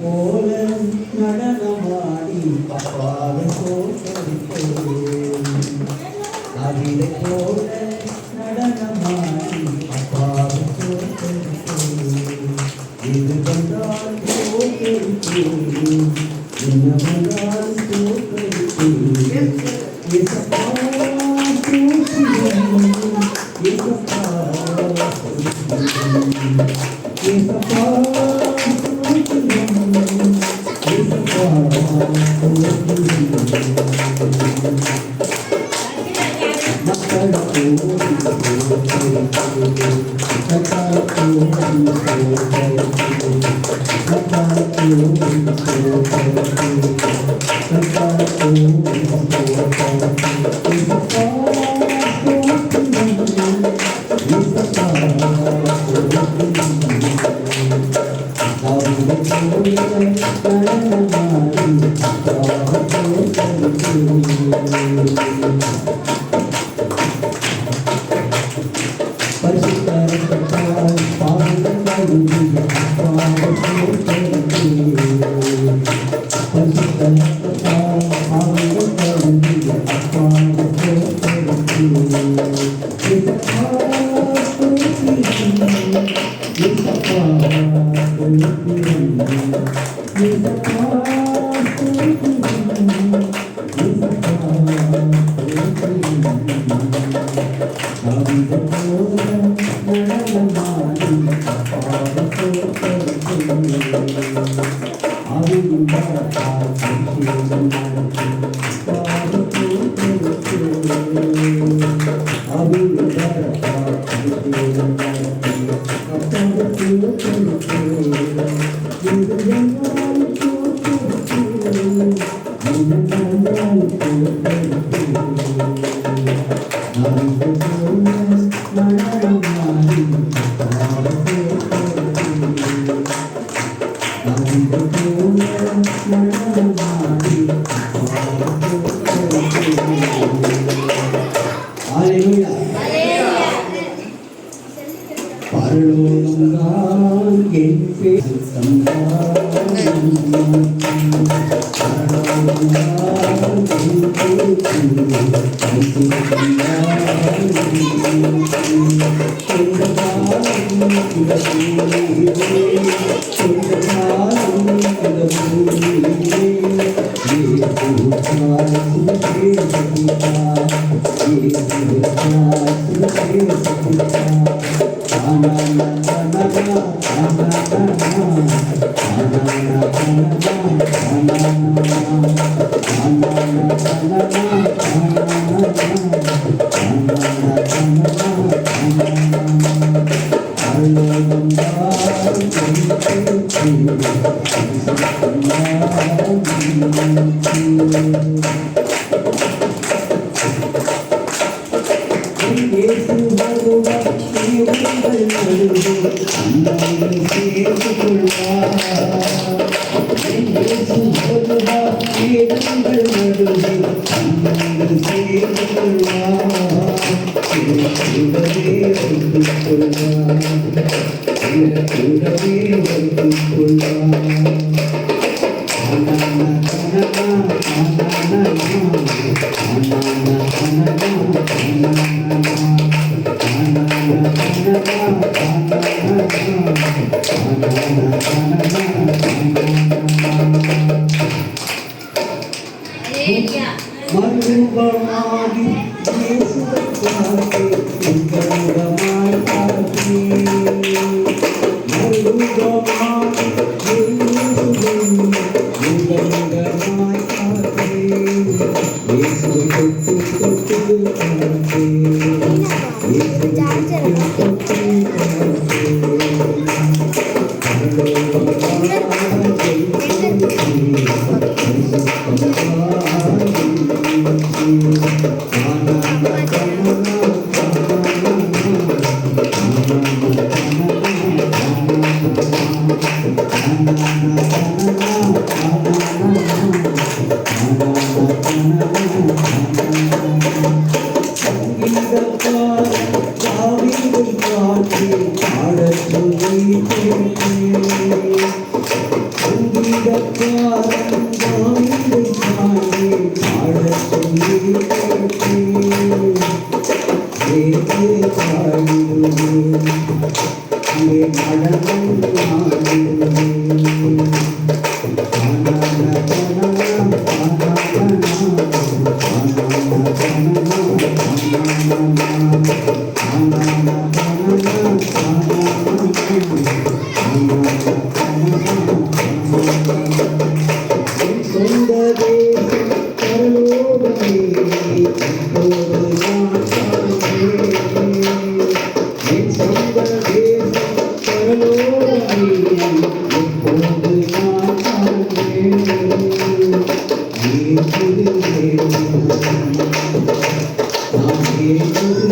போல நடனமாடி அப்பாவை தோற்கடிப்பேன். அவிதை போல நடனமாடி அப்பாவை தோற்கடிப்பேன். எது வந்தால் தோற்கடிப்பேன், என்ன வந்தால் தோற்கடிப்பேன். எசப்பா பாடச் சொல்லி சங்கீதக்காரன் தாவீதை தானே பாடச் சொல்லி கேட்டேன். பாடிடுவேன் இங்கே நடனம் ஆடிடுவேன். சொந்த தேசம் பரலோகமே இப்போது நான் காண்கிறேன். என் சொந்த தேசம் பரலோகமே இப்போது நான் காண்கிறேன். ஏற்றுகிறேன் நான் ஏற்றுகிறேன்.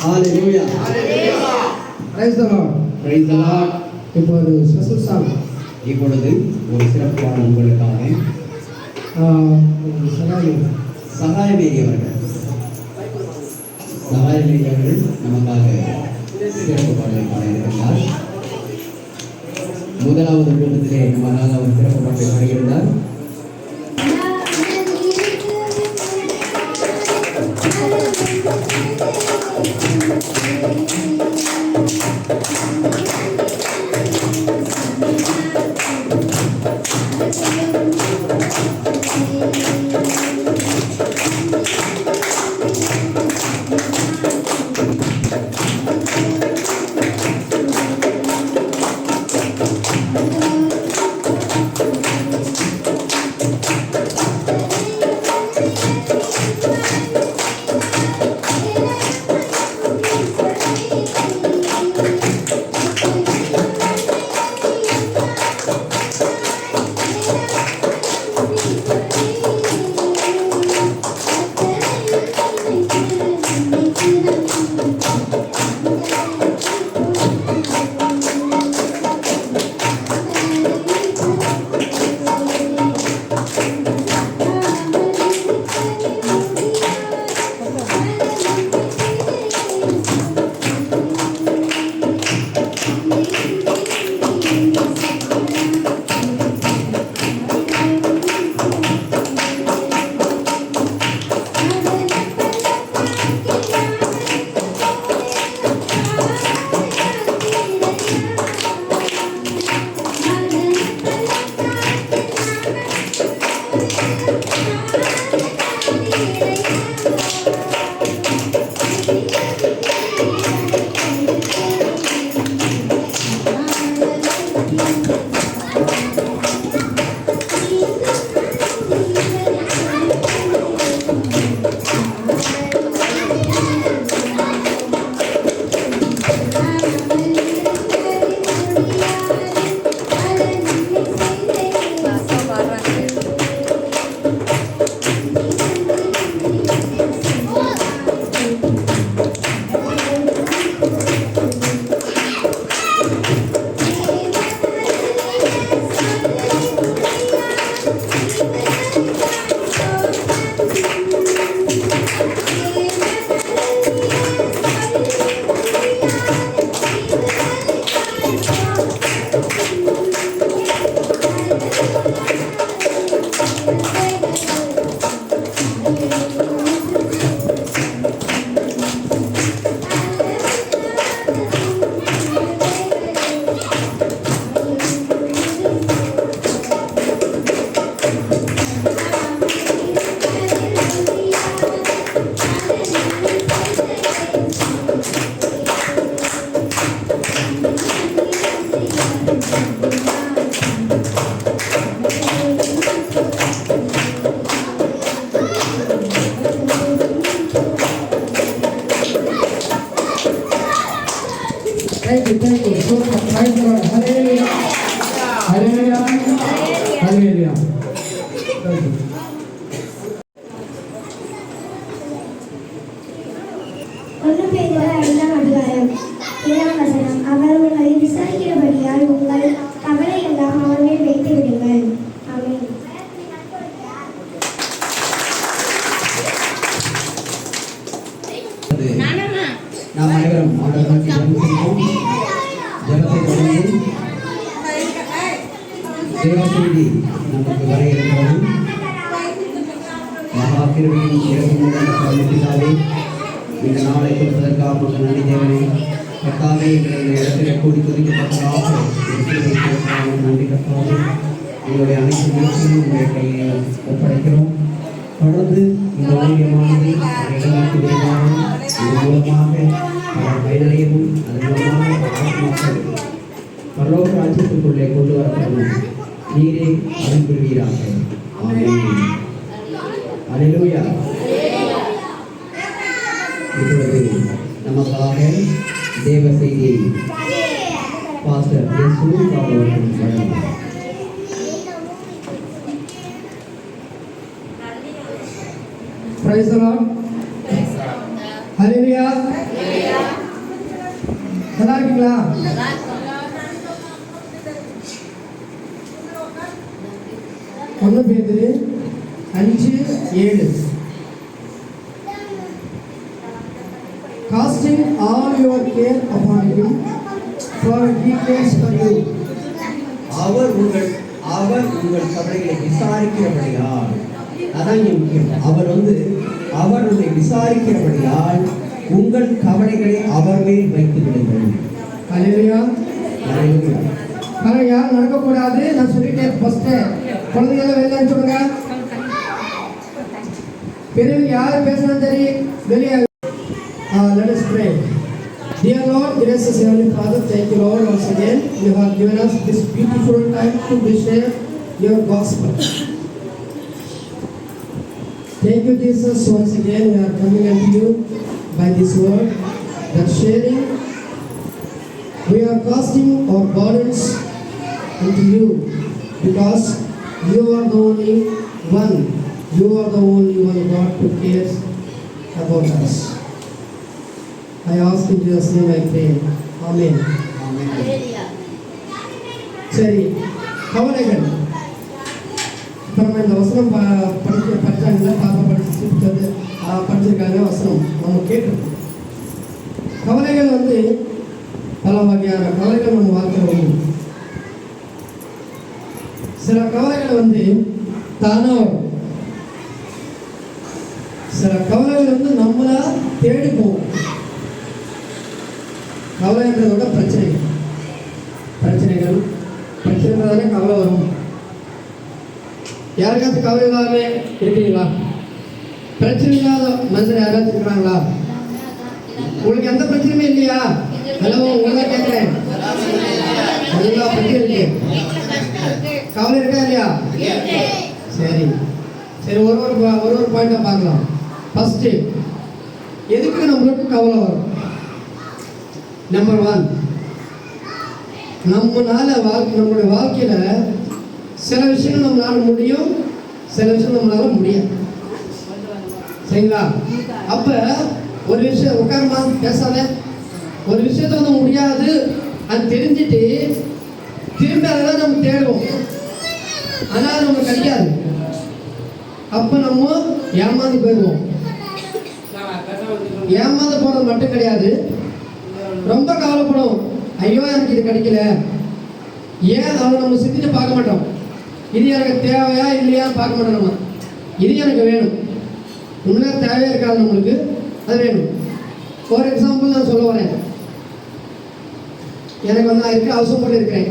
Hallelujah. Praise the Lord. Praise the Lord. இப்போது ஸ்பெஷல் சாங் இப்பொழுது ஒரு சிறப்பு பாடல் உங்களுக்காக சகாயமேரி அவர்கள் நமக்காக சிறப்பு பாடலை பாட இருக்கிறார். முதலாவது குடும்பத்திலே நமக்காக அவர் சிறப்பு பாடலை பாடுகிறார். Thank you. So much. Praise the Lord. Hallelujah. Hallelujah. Hallelujah. Thank you. ஒன்று பேதுரு 5 அதிகாரம் 7 வசனம். அவர் தேவ செய்தி நமக்கு வர இருக்கிறது. மகா கிருபையின் இறக்கும் பிதாவே, இந்த நாளை கொடுப்பதற்காக நன்றி தேவனே. கர்த்தாவே, எங்களுடைய இடத்திலே கூடி துதிக்கப்பட்டதாக நன்றி கர்த்தாவே. எங்களுடைய அனைத்து முயற்சியும் உங்களுடைய கையில் ஒப்படைக்கிறோம். தொடர்ந்து இந்த ஊழியமானது இடமாக்கி விரைவாகவும் இது மூலமாக பல பயனடையவும் அதன் மூலமாக மக்கள் பரலோக ராஜ்யத்துக்குள்ளே கொண்டு வரப்படும் நீரே அருள் புரிவீராக. ஆமென். அல்லேலூயா. இப்பொழுது நமக்காக தேவ செய்தியை பாஸ்டர் இயேசு அவர்கள் வழங்குவார். Praise the Lord. Hallelujah. நல்லா இருக்கீங்களா? ஒன்று பேதுரு 5:7. Casting all your care upon him, for he cares for you. அவர் உங்கள் கவலைகளை விசாரிக்கிறபடியால், அதான் இங்க முக்கியம். அவர் உங்களை விசாரிக்கிறபடியால் உங்கள் கவலைகளை அவர் மேல் வைத்து விடுங்கள். ஹல்லேலூயா. அல்லேலூயா. ஆனால் யாரும் நடக்கக்கூடாது. நான் சொல்லிட்டேன் ஃபர்ஸ்ட்டு. குழந்தைங்கள வெளியே சொல்லுங்க. பெரியவங்க யார் பேசணும் சரி வெளியே. Let us pray. Dear Lord, gracious Heavenly Father, thank you Lord once again. You have given us this beautiful time to share your gospel. Thank you Jesus, once again we are coming unto you by this word, that sharing, we are casting our burdens into you, because you are the only one, God who cares about us. I ask in Jesus' name I pray. Amen. சரி, கவலைகள். இப்போ நம்ம இந்த வசனம் படித்தாங்கல்ல, பாப்பா படிச்சிருக்காங்க வசனம் நம்ம கேட்டிருக்கோம். கவலைகள் பல வகையான கவலைகள் நம்ம வாழ்க்கையில் வரும். சில கவலைகள் தானாக வரும். சில கவலைகள் நம்மளா தேடி போகும். கவலைன்றதை விட பிரச்சனைகள் தானே கவலை வரும். யாருக்காச்சும் கவலை இல்லாம இருக்கீங்களா? பிரச்சனை இல்லாத மனுஷன் யாராச்சும் இருக்கிறாங்களா? உங்களுக்கு எந்த பிரச்சனையுமே இல்லையா? ஹலோ, உங்களை கேட்கிறேன். எல்லா பிரச்சனையும் இருக்கு. கவலை இருக்கா இல்லையா? சரி, ஒரு பாயிண்டா பார்க்கலாம். ஃபர்ஸ்ட், எதுக்கு நம்மளுக்கு கவலை வரும்? நம்பர் 1, நம்மளுடைய வாழ்க்கையில சில விஷயங்கள் நம்மளால முடியும், சில விஷயம் நம்மளால முடியாது. சரிங்களா? அப்ப ஒரு விஷயம் உட்காரமா பேசாத, ஒரு விஷயத்த முடியாது அது தெரிஞ்சுட்டு திரும்ப அதான் நம்ம தேடுவோம். ஆனால் நமக்கு கிடைக்காது. அப்ப நம்ம ஏமாந்து போயிடுவோம். ஏமாந்து போறது மட்டும் கிடையாது, ரொம்ப கவலைப்படும். ஐயோ எனக்கு இது கிடைக்கல, ஏன் அதை நம்ம சிந்திட்டு பார்க்க மாட்டோம். இது எனக்கு தேவையா இல்லையான்னு பார்க்க மாட்டோம். நம்ம இது எனக்கு வேணும், உண்மையாக தேவையா இருக்காது நம்மளுக்கு, அது வேணும். ஃபார் எக்ஸாம்பிள் நான் சொல்ல வரேன். எனக்கு நான் ஹவுஸ் போட்டு இருக்கிறேன்.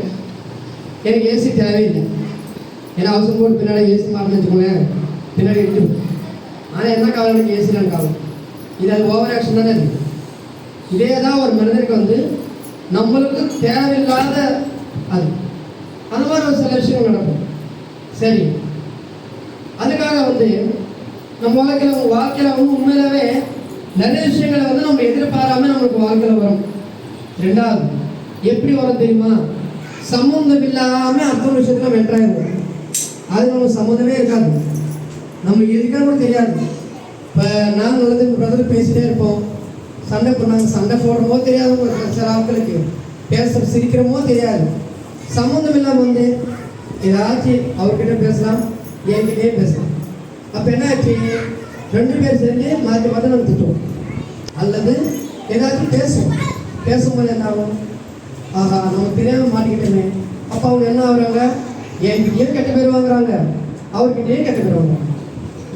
எனக்கு ஏசி தேவையில்லை. ஏன்னா ஹவுஸ் போட்டு பின்னாடி ஏசி மாட்டேன்னு வச்சுக்கோங்களேன், பின்னாடி இருக்கு. ஆனால் என்ன கவலை? எனக்கு ஏசி தான் கவலை. இது அது ஓவர் ஆக்ஷன் தானே இருக்குது. இதே தான் ஒரு மனிதருக்கு நம்மளுக்கு தேவையில்லாத அது அந்த மாதிரி ஒரு சில விஷயங்கள் நடக்கும். சரி, அதுக்காக நம்ம வாழ்க்கையில் உண்மையிலவே நிறைய விஷயங்களை நம்ம எதிர்பாராம நம்மளுக்கு வாழ்க்கையில் வரும். 2வது, எப்படி வரும் தெரியுமா? சம்மந்தம் இல்லாம அடுத்த விஷயத்துல நம்ம என்ட்ராயிருவோம். அது நமக்கு சம்மந்தமே இருக்காது, நம்மளுக்கு எதுக்காக கூட தெரியாது. இப்போ நாங்கள் பிரதர் பேசிட்டே இருப்போம், சண்டை பண்ணாங்க, சண்டை போடுறமோ தெரியாது, சில ஆட்களுக்கு சிரிக்கிறமோ தெரியாது. சம்மந்தம் இல்லாமல் ஏதாச்சும் அவர்கிட்ட பேசலாம், என்கிட்டே பேசலாம். அப்போ என்ன ஆச்சு? 2 பேர் சேர்ந்து மாற்றி நம்ம திட்டுவோம், அல்லது ஏதாச்சும் பேசும்போது என்ன ஆகும்? ஆஹா, நம்ம தெரியாமல் மாட்டிக்கிட்டோமே. அப்போ அவங்க என்ன ஆகுறாங்க? என்கிட்டயும் கெட்ட பேர் வாங்குறாங்க, அவர்கிட்டயும் கெட்ட பேர் வாங்குறாங்க.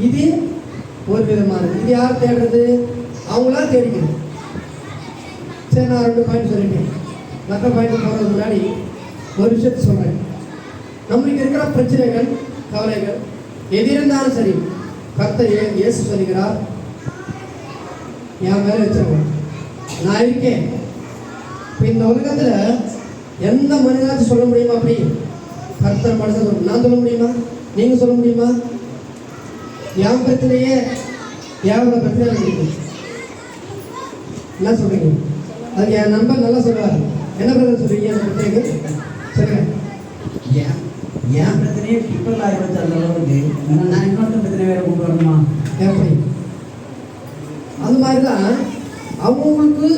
இது ஒரு விதமானது. இது யார் தேடுறது? அவங்களா தேடிக்கிறது. சரி, நான் 2 பாயிண்ட் சொல்லிட்டேன். மற்ற பாயிண்ட் போகிறதுக்கு முன்னாடி ஒரு விஷயத்தை சொல்கிறேன். நம்மளுக்கு இருக்கிற பிரச்சனைகள், கவலைகள் எது இருந்தாலும் சரி, கர்த்தர் இயேசு சொல்லுகிறார், என் மேலே வச்சிருக்கேன், நான் இருக்கேன். இப்போ இந்த உலகத்தில் எந்த மனிதனாச்சும் சொல்ல முடியுமா? அப்படி கர்த்தர் மனுஷன் நான் சொல்ல முடியுமா? நீங்கள் சொல்ல முடியுமா? என் பிரச்சனையே எவ்வளோ பிரச்சனை இருக்குது. என்ன சொல்கிறீங்க? அதுக்கு என் நண்பர் நல்லா சொல்லுவார். என்ன பிரச்சனை சொல்கிறீங்க? என் பிரச்சனைக்கு சொல்லுங்க. என் பிரச்சனையே டிப்பல் ஆகி வச்ச அந்த அளவுக்கு நான் இன்னொருத்த பிரச்சனை வேற கொண்டு வரணுமா? எப்படி? அது மாதிரி தான் அவங்களுக்கு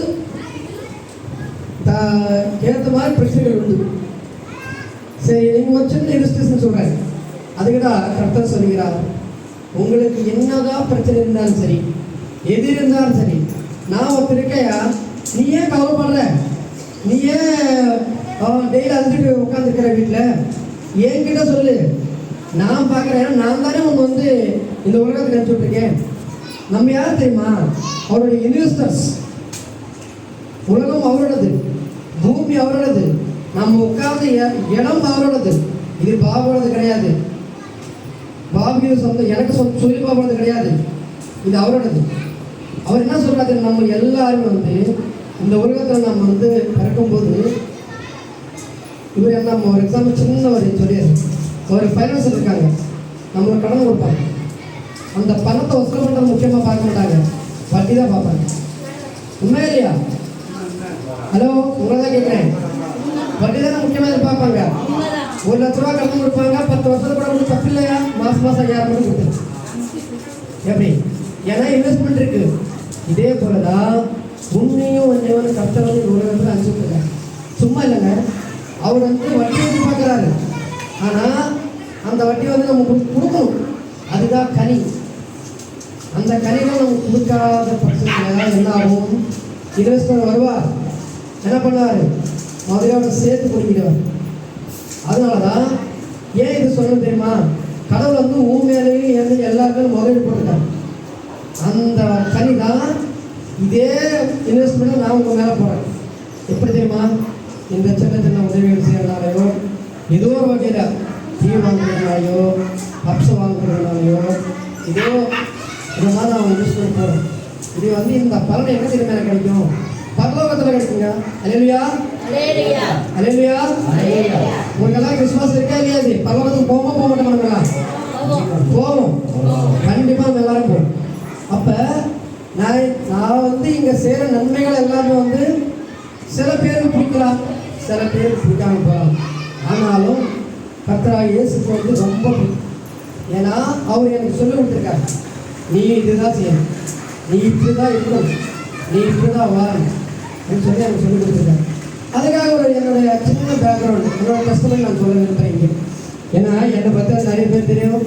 ஏற்ற மாதிரி பிரச்சனைகள் உண்டு. சரி, நீங்கள் ஒரு சின்ன இன்ஸ்டியூஷன் சொல்கிறேன். அதுக்கு தான் கர்த்தர் சொல்கிறார், உங்களுக்கு என்னதான் பிரச்சனை இருந்தாலும் சரி, எது இருந்தாலும் சரி, நான் ஒருத்தர் இருக்கையா, நீ ஏன் கவலைப்படுற? நீ ஏன் டெய்லி அதுக்கிட்டு உட்காந்துருக்கிற வீட்டில்? என்கிட்ட சொல்லு, நான் பார்க்குறேன். நான் தானே உன்னை வந்து இந்த உலகத்துக்கு அனுப்பிச்சு விட்ருக்கேன். நம்ம யார் தெரியுமா? அவருடைய இன்வெஸ்டர்ஸ். உலகம் அவரோடது, பூமி அவரோடது, நம்ம உட்கார்ந்த இடம் அவரோடது. இது பாபோடது கிடையாது. பாபியோ சொந்தம் எனக்கு சொல்லி பாபோடது கிடையாது. இது அவரோடது. அவர் என்ன சொல்றாரு? நம்ம எல்லாரும் வந்து இந்த உலகத்தில் நம்ம வந்து பிறக்கும்போது, இவர் நம்ம ஒரு எக்ஸாம்பிள் சின்ன ஒரு சொல்லியாரு. ஒரு ஃபைனான்ஸ் இருக்காங்க, நம்மளுக்கு கடன் கொடுப்பாங்க. அந்த பணத்தை வசூல் பண்ணுறது முக்கியமாக பார்க்க மாட்டாங்க, வட்டி தான் பார்ப்பாங்க. உண்மையா இல்லையா? ஹலோ, உங்களை தான் கேட்குறேன். வட்டி தானே முக்கியமாக எதிர்பார்ப்பாங்க. 1 லட்ச ரூபா கடன் கொடுப்பாங்க, 10 வருஷத்துக்கு கூட வந்து தப்பு இல்லையா? மாதம் 5000 மட்டும் கொடுத்து எப்படி? ஏன்னா இன்வெஸ்ட்மெண்ட் இருக்கு. இதே போல தான் உன்னையும் ஒன்றையும் கர்த்தர் வந்து இந்த உலகத்தில் அனுப்பிச்சுருக்காங்க. சும்மா இல்லைங்க, அவர் வந்து வட்டி எதிர்பார்க்குறாரு. ஆனால் அந்த வட்டி வந்து நம்ம கொடுக்கணும். அதுதான் கனி. அந்த கனிகள் நம்ம கொடுக்காத பட்சத்தில் என்ன ஆகும்? இன்வெஸ்டர் வருவார், என்ன பண்ணுவார்? முதலோட சேர்த்து கொடுக்கிறார். அதனால தான் ஏன் இது சொல்லணும் தெரியுமா? கடவுள் வந்து ஊமையிலேயும் எல்லாருக்கும் முதலீடு போட்டுட்டார். அந்த கனி தான் இதே இன்வெஸ்ட்மெண்ட்டை நான் உங்கள் மேலே போகிறேன். எப்படி தெரியுமா? இந்த சின்ன சின்ன உதவிகள் செய்யறதுனாலையோ, ஏதோ ஒரு வகையில் டீ வாங்குறதுனாலையோ, பப்ஸ் வாங்குறதுனாலையோ, இதோ இந்த மாதிரி நான் இன்வெஸ்ட்மெண்ட் போகிறேன். இது வந்து இந்த பலனை எங்கே தெரியுமா எனக்கு கிடைக்கும்? பரலோகத்தில் கிடைக்குங்க. அல்லேலூயா, அல்லேலூயா. உங்களுக்கெல்லாம் கிறிஸ்துமஸ் இருக்கா இல்லையா? அது பரலோகத்துக்கு போக மாட்டோம். போவோம், கண்டிப்பாக நம்ம எல்லாரும் போவோம். அப்போ நான் வந்து இங்கே செய்கிற நன்மைகள் எல்லாமே வந்து சில பேருக்கு பிடிக்கலாம், சில பேருக்கு பிடிக்காம போகலாம். ஆனாலும் கர்த்தராகிய இயேசுக்கு வந்து ரொம்ப பிடிக்கும். ஏன்னா அவர் எனக்கு சொல்லி கொடுத்துருக்காரு, நீ இதுதான் செய்யணும், நீ இப்படி தான் இருக்கணும், நீ இப்படி தான் வாழணும் அப்படின்னு சொல்லி எனக்கு சொல்லி கொடுத்துருக்காரு. அதுக்காக ஒரு என்னுடைய சின்ன பேக்ரவுண்டு, என்னோட கஷ்டமே நான் சொல்ல விரும்புகிறேன் இங்கே. ஏன்னா என்னை பற்றி நிறைய பேர் தெரியும்,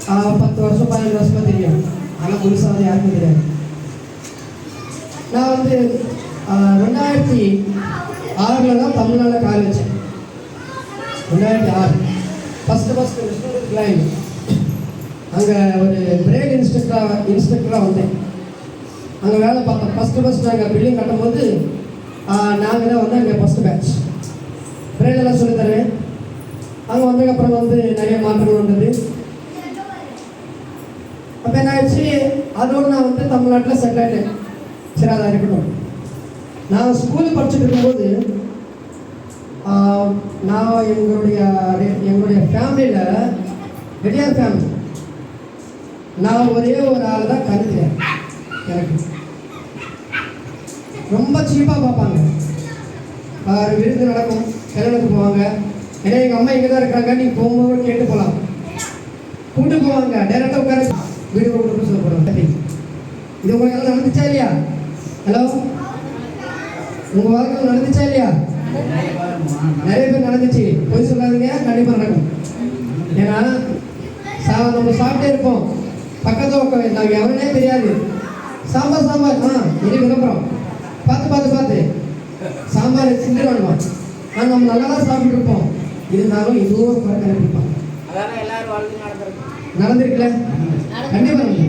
10 வருஷம் 15 வருஷமாக தெரியும். ஆனால் முழுசாக வந்து யாருக்கும் தெரியாது. நான் வந்து 2006 தான் தமிழ்நாட்டில் கால் வச்சேன். 2006 ஃபஸ்ட்டு விஷ்ணுபுரி கிளைம். அங்கே ஒரு பிரேக் இன்ஸ்ட்ரக்டராக வந்தேன். அங்கே வேலை பார்த்தோம். ஃபஸ்ட்டு நாங்கள் பில்டிங் கட்டும்போது நாங்கள் தான் வந்து அங்கே ஃபஸ்ட்டு பேட்ச் பிரேடெல்லாம் சொல்லி தருவேன். அங்கே வந்ததுக்கப்புறம் வந்து நிறைய மாற்றங்கள் வந்தது. அப்போ என்ன ஆயிடுச்சு, அதோடு நான் வந்து தமிழ்நாட்டில் செட்டில் ஆகிட்டேன். சரி, அதான் இருக்கட்டும். நான் ஸ்கூல் படிச்சுட்டு இருக்கும்போது நான் எங்களுடைய ஃபேமிலியில் ரெடியார் ஃபேமிலி, நான் ஒரே ஒரு ஆள் தான் கருதுறேன். எனக்கு ரொம்ப சீப்பாக பார்ப்பாங்க. விருந்து நடக்கும், கல்யாணத்துக்கு போவாங்க. ஏன்னா எங்கள் அம்மா இங்கே தான் இருக்கிறாங்க, நீங்கள் போகும்போது கேட்டு போகலாம், கூட்டு போவாங்க. டைரெக்டாக உட்கார வீடு கொண்டு சொல்ல போகிறோம். இது உங்களுக்கு எல்லாம் நடந்துச்சா இல்லையா? ஹலோ, உங்கள் வாழ்க்கையில் நடந்துச்சா இல்லையா? நிறைய பேர் நடந்துச்சு. போய் சொல்லாதீங்க, கண்டிப்பாக நடக்கும். ஏன்னா நம்ம சாப்பிட்டே இருப்போம், பக்கத்தில் உட்காந்து நாங்கள் எவனே தெரியாது. சாம்பார் இனி விளம்பரம் பார்த்து சாம்பார் சிந்து வேணுமா? நம்ம நல்லா தான் சாப்பிட்டு இருப்போம். இருந்தாலும் ஏதோ ஒரு குறை கண்டுபிடிப்பாங்க. நடந்திருக்குல்ல? கண்டிப்பாக நடந்து.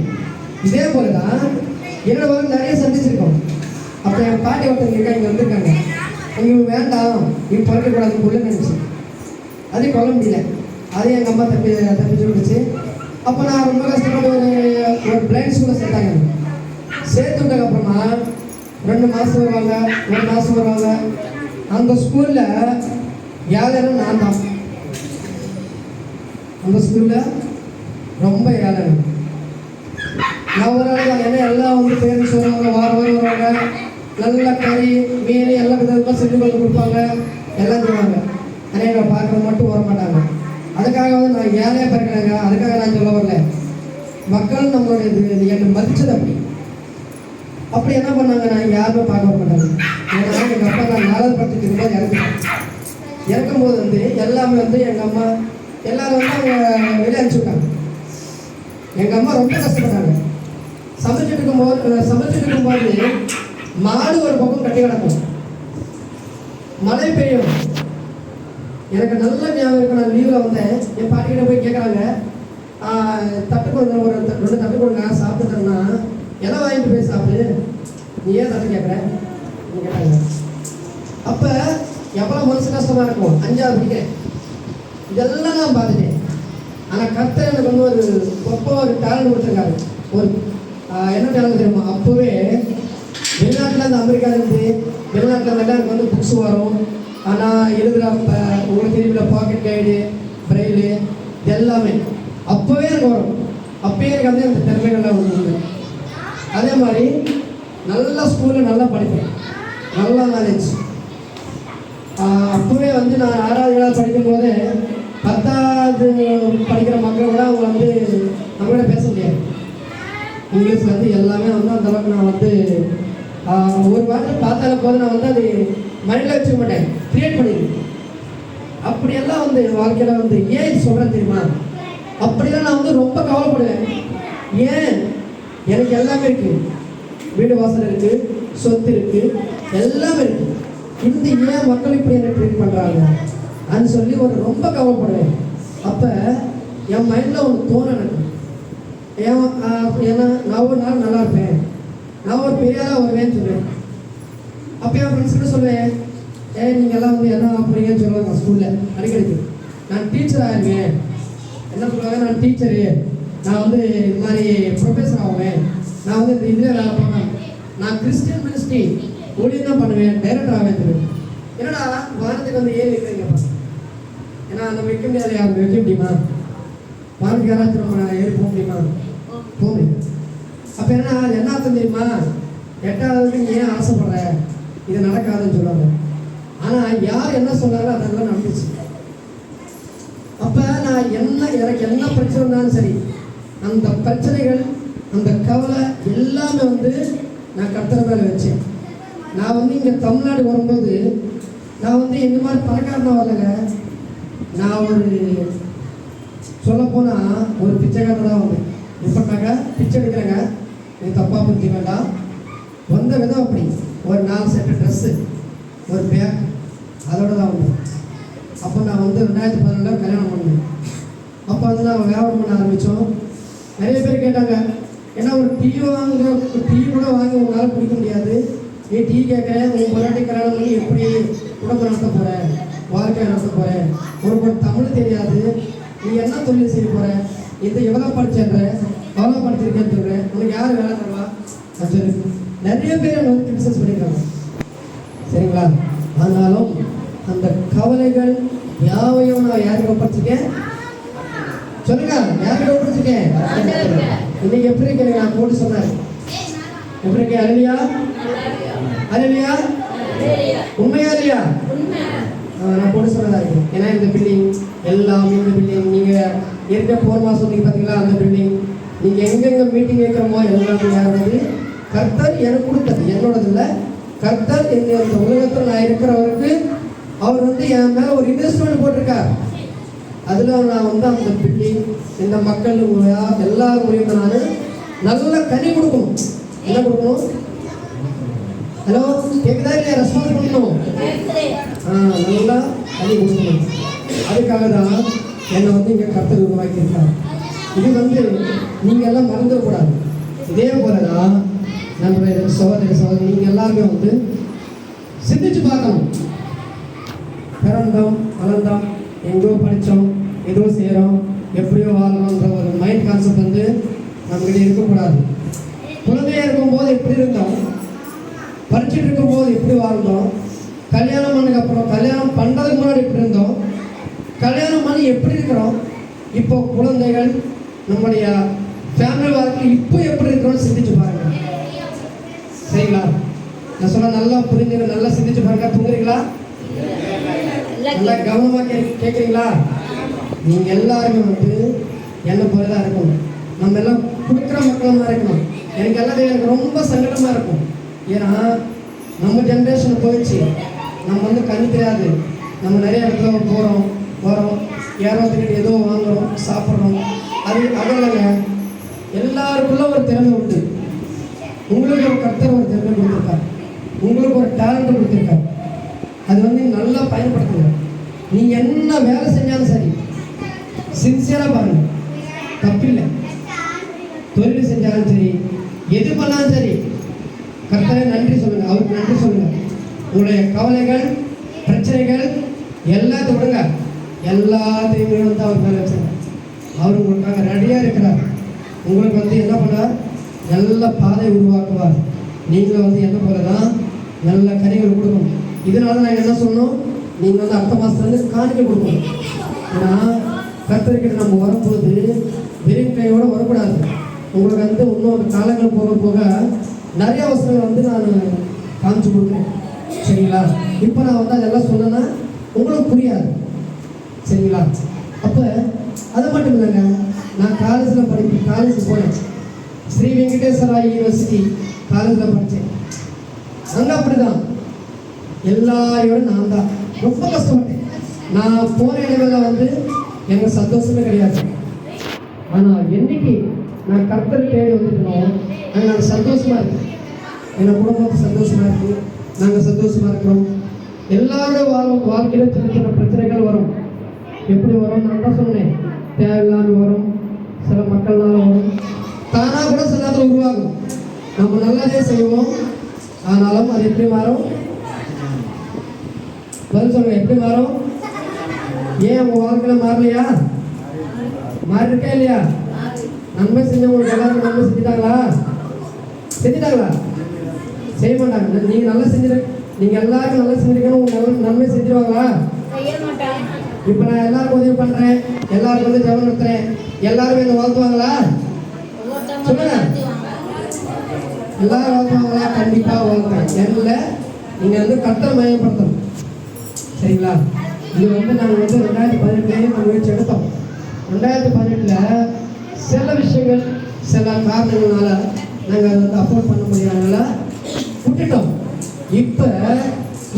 இதே போல தான் என்னோட வாழ்க்கை நிறைய சந்திச்சிருக்கோம். அப்போ என் பாட்டி ஒருத்தவங்க இருக்கா, இங்கே வந்திருக்காங்க. இவங்க வேண்டாம், இவங்க பிறக்கக்கூடாது கொள்ள நினச்சி அதே கொல்ல முடியல. அதே எங்கள் அம்மா தப்பிச்சு விட்டுச்சு. அப்போ நான் ரொம்ப கஷ்டப்பட்டு ஒரு பிளைண்ட் ஸ்கூலில் சேர்த்தாங்க. சேர்த்து விட்டதுக்கப்புறமா 2 மாதம் வருவாங்க, 1 மாதம் வருவாங்க. அந்த ஸ்கூலில் ஏழைன்னு நான் தான். அந்த ஸ்கூலில் ரொம்ப ஏழை. நான் ஒரு ஆள் தான். ஏன்னா எல்லாம் வந்து பேரண்ட்ஸ் வருவாங்க, வாரம் வருவாங்க. நல்லா கறி மீன் எல்லாம் விதமாக செஞ்சு கொண்டு கொடுப்பாங்க, எல்லாம் செய்வாங்க. ஆனால் எங்களை பார்க்குறது மட்டும் வர மாட்டாங்க. அதுக்காக வந்து நான் ஏழையாக பிறக்கிறாங்க, அதுக்காக நான் சொல்ல வரல. மக்கள் நம்மளுடைய இது என்னை மதிச்சது அப்படி என்ன பண்ணாங்க, நான் யாருமே பார்க்க வர மாட்டாங்க. ஏன்னா எங்கள் அப்பா நான் 4வது படிச்சுட்டு இருக்கும்போது இறக்கும்போது வந்து எல்லாமே வந்து எங்கள் அம்மா எல்லாரும் வந்து அவங்க வெளியே அனுப்பிச்சு விட்டாங்க. எங்கள் அம்மா ரொம்ப கஷ்டப்பட்டாங்க. சமைச்சிட்டு இருக்கும்போது மாடு ஒரு பக்கம் கட்டி கிடக்கும், மழை பெய்யும். எனக்கு நல்ல ஞாபகம் இருக்கு. நான் லீவில் வந்தேன். என் பாட்டிக்கிட்ட போய் கேட்குறாங்க, தட்டு கொடுங்க, ஒரு 2 தட்டு கொடுங்க, சாப்பிட்டுட்டேன்னா எல்லாம் வாங்கிட்டு போய் சாப்பிடு, நீ ஏன் தட்டு கேட்குற கேட்டாங்க. அப்போ எவ்வளோ மனசு கஷ்டமாக இருக்கும். 5வது படிக்கிறேன். இதெல்லாம் நான் பார்த்துட்டேன். ஆனால் கர்த்தர் எனக்கு வந்து ஒரு ரொம்ப ஒரு டேலண்ட் கொடுத்துருக்காரு. ஒரு என்ன டேலண்ட் தெரியுமா? அப்போவே வெளிநாட்டில் அந்த அமெரிக்காவிலேருந்து வெளிநாட்டில் இருந்தால் எனக்கு வந்து புக்ஸ் வரும். ஆனால் எழுதுகிறப்ப உங்களுக்கு தெரியல பாக்கெட் கைடு பிரெயிலு எல்லாமே அப்போவே எனக்கு வரும். அப்போயே எனக்கு வந்து அந்த திறமைகள்லாம் வந்து அதே மாதிரி நல்ல ஸ்கூலில் நல்லா படிப்பேன், நல்லா நாலேஜ். அப்போவே வந்து நான் 6வது 7வது படிக்கும்போது 10வது படிக்கிற மக்கள் கூட அவங்க வந்து நம்மளோட பேச முடியாது. இங்கிலீஷில் வந்து எல்லாமே வந்து அந்தளவுக்கு நான் வந்து ஒரு வாரத்தில் பார்த்தால போது நான் வந்து அது மைண்டில் வச்சுக்க மாட்டேன், கிரியேட் பண்ணிடுவேன். அப்படியெல்லாம் வந்து என் வாழ்க்கையில் வந்து ஏன் சொல்கிறேன் தெரியுமா? அப்படியெல்லாம் நான் வந்து ரொம்ப கவலைப்படுவேன். ஏன் எனக்கு எல்லாமே இருக்குது, வீடு வாசல் இருக்குது, சொத்து இருக்குது, எல்லாமே இருக்குது. இந்த ஏன் மக்கள் இப்படி என்ன ட்ரீட் பண்ணுறாங்க அப்படின்னு சொல்லி ஒரு ரொம்ப கவலைப்படுவேன். அப்போ என் மைண்டில் ஒன்று தோணும் எனக்கு. ஏன்னா நான் ஒரு நாள் நல்லா இருப்பேன், நான் ஒரு பெரியாராக வருவேன்னு சொல்லுவேன். அப்போ என் ஃப்ரெண்ட்ஸ்கிட்ட சொல்லுவேன், நீங்கள் எல்லாம் வந்து என்ன அப்படிங்கன்னு சொல்லுவாங்க ஸ்கூலில் அடிக்கடிக்கு. நான் டீச்சர் ஆகிருவேன். என்ன சொல்லுவாங்க, நான் டீச்சரு, நான் வந்து இது மாதிரி ப்ரொஃபஸர் ஆகுவேன், நான் வந்து இந்த இதில் வேலை பார்ப்பேன், நான் கிறிஸ்டியன் மினிஸ்ட்ரி ஊழியம் தான் பண்ணுவேன், டைரக்டர் ஆவேன் சொல்லுவேன். என்னடா வானத்துக்கு வந்து ஏறி வைக்கிறீங்கப்பா? ஏன்னா நம்ம வைக்க முடியாது, யாரும் வைக்க முடியுமா? வானத்துக்கு யாராச்சும் நம்ம ஏறி போக முடியுமா? போக முடியும். அப்போ என்ன அர்த்தம் தெரியுமா? 8வது நீ ஏன் ஆசைப்படுற, இது நடக்காதுன்னு சொல்லுவாங்க. ஆனால் யார் என்ன சொன்னாரோ அதெல்லாம் நடந்துச்சு. அப்போ நான் எனக்கு என்ன பிரச்சனை இருந்தாலும் சரி, அந்த பிரச்சனைகள் அந்த கவலை எல்லாமே வந்து நான் கர்த்தர் மேலே வச்சேன். நான் வந்து இங்கே தமிழ்நாடு வரும்போது நான் வந்து இந்த மாதிரி பணக்காரனாக வரலைங்க. நான் ஒரு சொல்லப்போனால் ஒரு பிச்சைக்காரன் தான் வந்தேன். எப்படின்னாக்கா பிச்சை எடுக்கிறேங்க, இது தப்பாக புரிஞ்சு வேண்டாம். வந்த விதம் அப்படி ஒரு 4 செட்டு ட்ரெஸ்ஸு, ஒரு பேக், அதோட தான் வந்தேன். அப்போ நான் வந்து 2014 கல்யாணம் பண்ணேன். அப்போ வந்து நான் வியாபாரம் பண்ண ஆரம்பித்தோம். நிறைய பேர் கேட்டாங்க, ஏன்னா ஒரு டீ கூட வாங்கி உங்களால் குடிக்க முடியாது, நீ டீ கேட்குறேன், உங்கள் பொருளாட்டி கல்யாணம் பண்ணி எப்படி குடும்பம் நடத்த போகிறேன், வாழ்க்கை நடத்த போகிறேன், ஒரு தமிழ் தெரியாது, நீ என்ன தொழில் செய்ய போகிற, இது எவ்வளோ படிச்சேன்ற, எவ்வளோ படிச்சிருக்கேன்னு சொல்கிறேன், உனக்கு யார் வேலை தருவா சொல்லி நிறைய பேர் என்னை வந்து கிரிட்டிசைஸ் பண்ணியிருக்காங்க. சரிங்களா? ஆனாலும் அந்த கவலைகள் யாவையும் நான் யாருக்கு ஒப்படைச்சிருக்கேன் சொல்லுங்க, யாருக்கு ஒப்படைச்சிருக்கேன்? இன்னைக்கு எப்படி இருக்கேன்? நான் போட்டு சொன்னேன், எப்படி இருக்கேன்? அருளியா அருளியா உண்மையா இல்லையா? நான் போட்டு சொன்னதா இருக்கேன். ஏன்னா இந்த பில்டிங் எல்லாம், இந்த பில்டிங் நீங்கள் இருக்க 4 மாதம் சொன்னீங்க பார்த்தீங்களா, அந்த பில்டிங் நீங்கள் எங்கெங்கே மீட்டிங் வைக்கிறோமோ எல்லாமே யாராவது கர்த்தர் எனக்கு கொடுத்தது, என்னோடது இல்லை. கர்த்தர் இந்த உலகத்தில் நான் இருக்கிறவருக்கு அவர் வந்து என் மேலே ஒரு இன்வெஸ்ட்மெண்ட் போட்டிருக்கார். அதில் நான் வந்து அந்த பில்டிங் இந்த மக்கள் எல்லா முறையும் நான் நல்ல கனி கொடுக்கணும். என்ன கொடுக்கணும்? ஹலோ கேட்குதா இல்லையா? ரெஸ்பான்ஸ் பண்ணணும். நல்லா கனி கொடுக்கணும். அதுக்காக தான் என்னை வந்து இங்கே கர்த்தர் உருவாக்கியிருக்காரு. இது வந்து நீங்கள் எல்லாம் மறந்துடக்கூடாது. இதே போல தான் நம்மளுடைய சகோதரி நீங்கள் எல்லாருமே வந்து சிந்திச்சு பார்க்கணும். பிறந்தோம், வளர்ந்தோம், எங்கோ படித்தோம், ஏதோ செய்கிறோம், எப்படியோ வாழணுன்ற ஒரு மைண்ட் கான்செப்ட் வந்து நம்மகிட்ட இருக்கக்கூடாது. குழந்தையாக இருக்கும்போது எப்படி இருந்தோம், படிச்சுட்டு இருக்கும்போது எப்படி வாழ்ந்தோம், கல்யாணம் பண்ணதுக்கப்புறம் கல்யாணம் பண்ணுறதுக்கு முன்னாடி எப்படி இருந்தோம், கல்யாணம் பண்ணி எப்படி இருக்கிறோம், இப்போ குழந்தைகள் நம்முடைய ஃபேமிலி வாழ்க்கையில் இப்போ எப்படி இருக்கிறோம்னு சிந்திச்சு பாருங்க. சரிங்களா? நான் சொல்ல நல்லா புரிஞ்சுங்க, நல்லா சிந்திச்சு பாருங்க. தூங்குறீங்களா? நல்லா கவனமாக கேட்குறீங்களா? நீங்கள் எல்லாருமே வந்து என்ன போல தான் இருக்கணும். நம்ம எல்லாம் கொடுக்குற மக்களமாக இருக்கணும். எனக்கு ரொம்ப சங்கடமாக இருக்கும். ஏன்னா நம்ம ஜென்ரேஷன் போயிடுச்சு. நம்ம வந்து கண்ணு தெரியாது. நம்ம நிறைய இடத்துல போகிறோம் வரோம், யாரோ திடீர்னு ஏதோ வாங்குகிறோம், சாப்பிட்றோம். அதெல்லாங்க எல்லாருக்குள்ள ஒரு திறமை உண்டு. உங்களுக்கு ஒரு கர்த்தர் ஒரு திறமை கொடுத்துருக்காரு, உங்களுக்கு ஒரு டேலண்ட் கொடுத்துருக்காரு. அது வந்து நல்லா பயன்படுத்துங்க. நீங்கள் என்ன வேலை செஞ்சாலும் சரி, சின்சியராக பாருங்கள், தப்பில்லை. தொழில் செஞ்சாலும் சரி, எது பண்ணாலும் சரி, கர்த்தரை நன்றி சொல்லுங்கள், அவருக்கு நன்றி சொல்லுங்கள். உங்களுடைய கவலைகள், பிரச்சனைகள் எல்லாத்தையும் விடுங்க. எல்லாத்தையுமே வந்து அவர் மேலே வச்சுருங்க. அவர் உங்களுக்காக ரெடியாக இருக்கிறார். உங்களுக்கு வந்து என்ன பண்ணார், நல்ல பாதை உருவாக்குவார். நீங்களும் வந்து என்ன போல தான் நல்ல கனிகள் கொடுக்கணும். இதனால நாங்கள் என்ன சொன்னோம், நீங்கள் வந்து அடுத்த மாதத்துலேருந்து காணிக்க கொடுக்கணும். ஏன்னா கர்த்தர்கிட்ட நம்ம வரும்போது வெறும் கையோடு வரக்கூடாது. உங்களுக்கு வந்து இன்னொரு காலங்கள் போக போக நிறைய வசனங்கள் வந்து நான் காமிச்சு கொடுக்குறேன். சரிங்களா? இப்போ நான் வந்து அதெல்லாம் சொன்னேன்னா உங்களுக்கு புரியாது. சரிங்களா? அப்போ அது மட்டும் இல்லைங்க, நான் காலேஜ் போனேன். ஸ்ரீ வெங்கடேஸ்வரா யூனிவர்சிட்டி காலேஜில் படித்தேன். அங்கே அப்படி தான் எல்லாரோட நான் தான் ரொம்ப கஷ்டப்பட்டேன். நான் போன இடங்களில் வந்து எனக்கு சந்தோஷமே கிடையாது. ஆனால் என்னைக்கு நான் கர்த்தர் தேடி வந்துட்டோம், அங்கே நான் சந்தோஷமாக இருக்கேன். எங்கள் குடும்பத்துக்கு சந்தோஷமாக இருக்குது, நாங்கள் சந்தோஷமாக இருக்கிறோம். எல்லாரோட வாழ்க்கையில் சின்ன சின்ன பிரச்சனைகள் வரும். எப்படி வரும் நான் தான் சொன்னேன், தேவையில்லாமல் வரும், சில மக்கள்னால வரும், தானாக கூட சில நேரத்தில் உருவாகும். நம்ம நல்லதே செய்வோம், ஆனாலும் அது எப்படி மாறும்? பதில் சொல்லுங்க, எப்படி மாறும்? ஏன் உங்கள் வாழ்க்கையில் மாறலையா? மாறிருக்கா இல்லையா? நன்மை செஞ்சவங்களுக்கு எல்லாரும் நன்மை செஞ்சுட்டாங்களா? செய்ய மாட்டாங்க. நீங்கள் நல்லா நீங்கள் எல்லாருக்கும் நல்லா செஞ்சுருக்கணும், உங்களுக்கு நன்மை செஞ்சுருவாங்களா? இப்போ நான் எல்லாருக்கும் உதவி பண்ணுறேன், எல்லாருக்கும் வந்து ஜெபம் நடத்துகிறேன், எல்லாரும் என்னை வாழ்த்துவாங்களா? சொல்லுங்க, எல்லாரும் வாழ்த்துவாங்களா? கண்டிப்பாக வாழ்த்துறேன். இல்லை, நீங்கள் வந்து கர்த்தரை மையப்படுத்தணும். சரிங்களா? இது வந்து நாங்கள் வந்து 2018 நம்ம முயற்சி எடுத்தோம். 2018 சில விஷயங்கள், சில காரணங்களால நாங்கள் அதை வந்து அஃபோர்ட் பண்ண முடியாதனால விட்டுட்டோம். இப்போ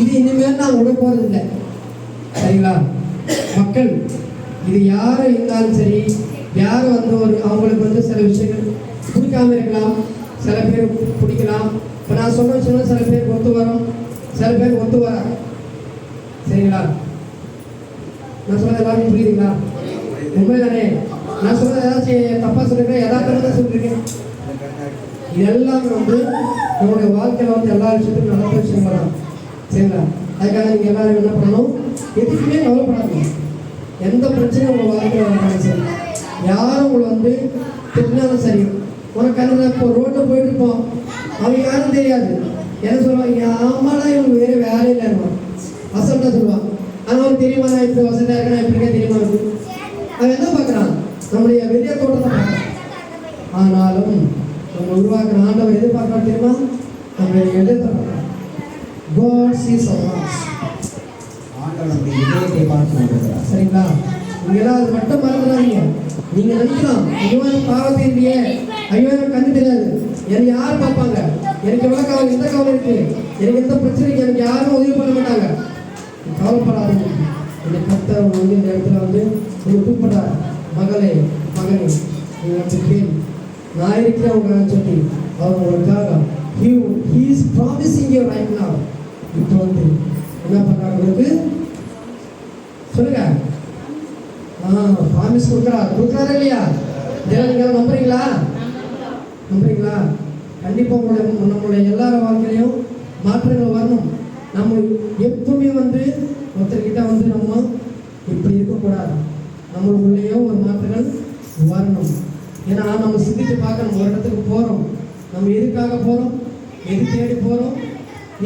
இது இனிமேல் நாங்கள் விட போகிறது இல்லை. சரிங்களா? மக்கள் இது யார் இருந்தாலும் சரி, யார் வந்து அவங்களுக்கு வந்து சில விஷயங்கள் பிடிக்காம இருக்கலாம், சில பேர் பிடிக்கலாம். இப்போ நான் சொன்ன விஷயம் சில பேருக்கு ஒத்து வரும், சில பேருக்கு ஒத்து வராது. சரிங்களா? நான் சொன்னது எல்லாருமே புரியுதுங்களா? உண்மை தானே? நான் சொன்னது ஏதாச்சும் தப்பாக சொல்லியிருக்கேன், யதார்த்தமாக தான் சொல்லியிருக்கேன். இது எல்லாமே வந்து நம்மளுடைய வாழ்க்கையில் வந்து எல்லா விஷயத்துக்கும் நல்ல விஷயம் தான். சரிங்களா? அதுக்காக நீங்கள் எல்லாரும் என்ன பண்ணணும், எதுக்குமே கவலைப்படாதீங்க. எந்த பிரச்சனையும் உங்கள் வாழ்க்கையில் வந்தாலும் சரி, யாரும் உங்களை வந்து திட்டினாலும் சரி, உனக்கு அந்த இப்போ ரோட்டில் போயிட்டு இருப்போம், அவங்க யாரும் தெரியாது, என்ன சொல்லுவாங்க, ஆமாடா இவங்க வேறு வேலையில் இருப்பான், அசல்ட்டாக சொல்லுவான். ஆனால் அவனுக்கு தெரியுமா நான் இப்படி வசதியாக இருக்கேன், நான் இப்படிக்கே தெரியுமா இருக்கு. அவன் என்ன பார்க்குறான், நம்முடைய வெளிய தோட்டத்தை பார்க்குறான். ஆனாலும் நம்ம உருவாக்குற ஆண்டவர் எதிர்பார்க்கறாரு தெரியுமா, நம்மளுடைய எதிர்த்தை பார்க்குறான். God sees our hearts. ஆண்டவர் நம்முடைய இதயத்தை பார்த்து கொண்டிருக்கிறார். சரிங்களா? நீங்களாம் அது மட்டும் மறந்துடாதீங்க. நீங்கள் நினைக்கலாம், ஐயோ எனக்கு பாவத்தை இல்லையே, ஐயோ எனக்கு கண்ணு தெரியாது, எனக்கு யார் பார்ப்பாங்க, எனக்கு எவ்வளோ கவலை, எந்த கவலை இருக்குது, எனக்கு எந்த பிரச்சனைக்கு எனக்கு யாரும் உதவி பண்ண மாட்டாங்க. கவலைப்படாதீங்க. இந்த கர்த்தர் வந்து இந்த இடத்துல வந்து கூப்பிடுறார், மகளே மகனே நீங்கள் வந்து கேள்வி, நான் இருக்கிறவங்க சொல்லி அவர் உங்களுக்காக he is promising you right now. இப்போ வந்து என்ன பண்ணுறாங்க, உங்களுக்கு சொல்லுங்க, ப்ராமிஸ் கொடுக்குறாரா இல்லையா? இதெல்லாம் நீங்க நம்புறீங்களா? நம்புறீங்களா? கண்டிப்பாக நம்மளுடைய எல்லார வாழ்க்கையிலையும் மாற்றங்கள் வரணும். நம்ம எப்பவுமே ஒருத்தர்கிட்ட நம்ம இப்படி இருக்கக்கூடாது. நம்மளுக்குள்ளேயும் ஒரு மாற்றங்கள் வரணும். ஏன்னா நம்ம சிந்திச்சு பார்க்கணும். ஒரு இடத்துக்கு போகிறோம், நம்ம எதுக்காக போகிறோம், எது தேடி போகிறோம்,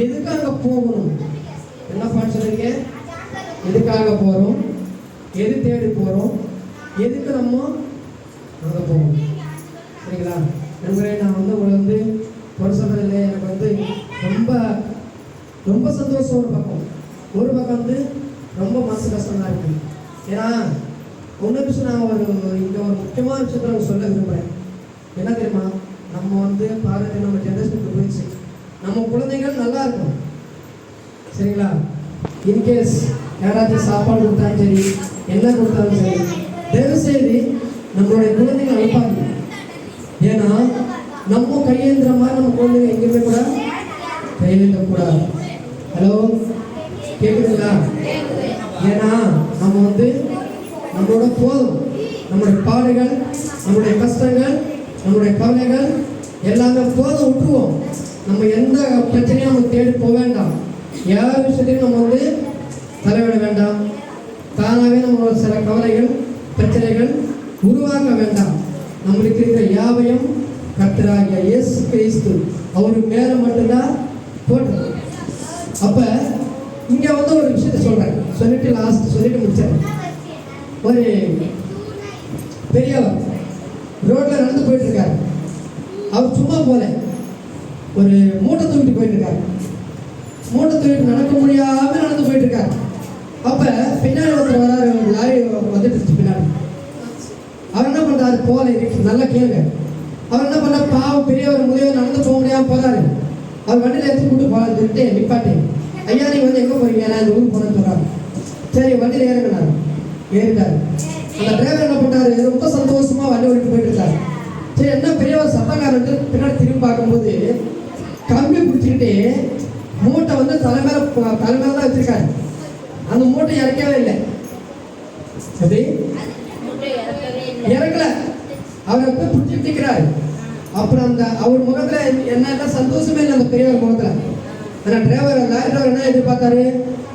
எதுக்காக போகணும்? என்ன பாட்டு சொல்றீங்க? எதுக்காக போகிறோம், எது தேடி போகிறோம், எதுக்கு நம்ம அங்கே போகணும்? சரிங்களா நண்பரே? நான் உங்களை ஒரு சொல்றதில்லை. எனக்கு ரொம்ப ரொம்ப சந்தோஷம் ஒரு பக்கம், ஒரு பக்கம் ரொம்ப மனசு கஷ்டமாக இருக்குது. ஏன்னா ஒன்று விஷயம் நான் இங்கே ஒரு முக்கியமான விஷயத்த நான் சொல்ல விரும்புகிறேன். என்ன தெரியுமா? நம்ம பாருங்க, நம்ம ஜென்ரேஷனுக்கு போயிடுச்சு. நம்ம குழந்தைகள் நல்லா இருக்கும். சரிங்களா? இன்கேஸ் யாராச்சும் சாப்பாடு கொடுத்தாலும் சரி, என்ன கொடுத்தாலும் சரி, தயவுசெய்து நம்மளுடைய குழந்தைங்க அனுப்பாங்க. ஏன்னா நம்ம கையேந்திர மாதிரி நம்ம குழந்தைங்க எங்கேயுமே கூட கையேந்தக்கூடாது. ஹலோ, கேட்குதுங்களா? ஏன்னா நம்ம நம்மளோட போதும், நம்முடைய பாடுகள், நம்முடைய கஷ்டங்கள், நம்முடைய கவலைகள் எல்லாமே போதும், விட்டுருவோம். நம்ம எந்த பிரச்சனையும் நம்ம தேடி போக வேண்டாம். யார் விஷயத்தையும் நம்ம தலைவிட வேண்டாம். தானாகவே நம்மளோட சில கவலைகள், பிரச்சனைகள் உருவாக்க வேண்டாம். நம்மளுக்கு இருக்கிற யாவையும் கர்த்தராகிய இயேசு கிறிஸ்து அவருக்கு மேலே மட்டும்தான் போட்டு. அப்போ இங்கே ஒரு விஷயத்தை சொல்கிறேன், சொல்லிட்டு முடிச்சேன். ஒரு பெரியவர் ரோட்ல நடந்து போயிட்டு இருக்காரு. அவர் சும்மா போல ஒரு மூட்டை தூக்கிட்டு போயிட்டு இருக்காரு. மூட்டை தூக்கிட்டு நடக்க முடியாம நடந்து போயிட்டு இருக்காரு. அப்ப பின்னாடி ஒருத்தர் வராரு, லாரி வந்துட்டு பின்னாடி. அவர் என்ன பண்றாரு? போல இருக்கு, நல்லா கேளுங்க. அவர் என்ன பண்ண, பாவம் பெரியவர் முதியவர் நடந்து போக முடியாம போறாரு. அவர் வண்டியில எடுத்து கூட்டு போறான்னு சொல்லிட்டு நிப்பாட்டி, ஐயா நீங்க எங்க போறீங்க? நான் இந்த ஊருக்கு போறேன்னு சொல்றாரு. சரி வண்டியில ஏறுங்கண்ணாரு. ஏறிட்டாரு. அந்த டிரைவர் என்ன பண்ணாரு? ரொம்ப சந்தோஷமா வண்டி ஓடிட்டு போயிட்டு இருக்காரு. சரி என்ன பெரியவர் சத்தக்காரன் பின்னாடி திரும்பி பார்க்கும்போது கம்பி பிடிச்சிக்கிட்டு மூட்டை தலைமையில தான் வச்சிருக்காரு. அந்த மூட்டை இறக்கவே இல்லை. எப்படி இறக்கல? அவர் போய் பிடிச்சிட்டு இருக்கிறாரு. அப்புறம் அவர் முகத்துல என்ன சந்தோஷமே இல்லை அந்த பெரியவர் முகத்துல. ஆனா லாரி டிரைவர் என்ன எதிர்பார்த்தாரு?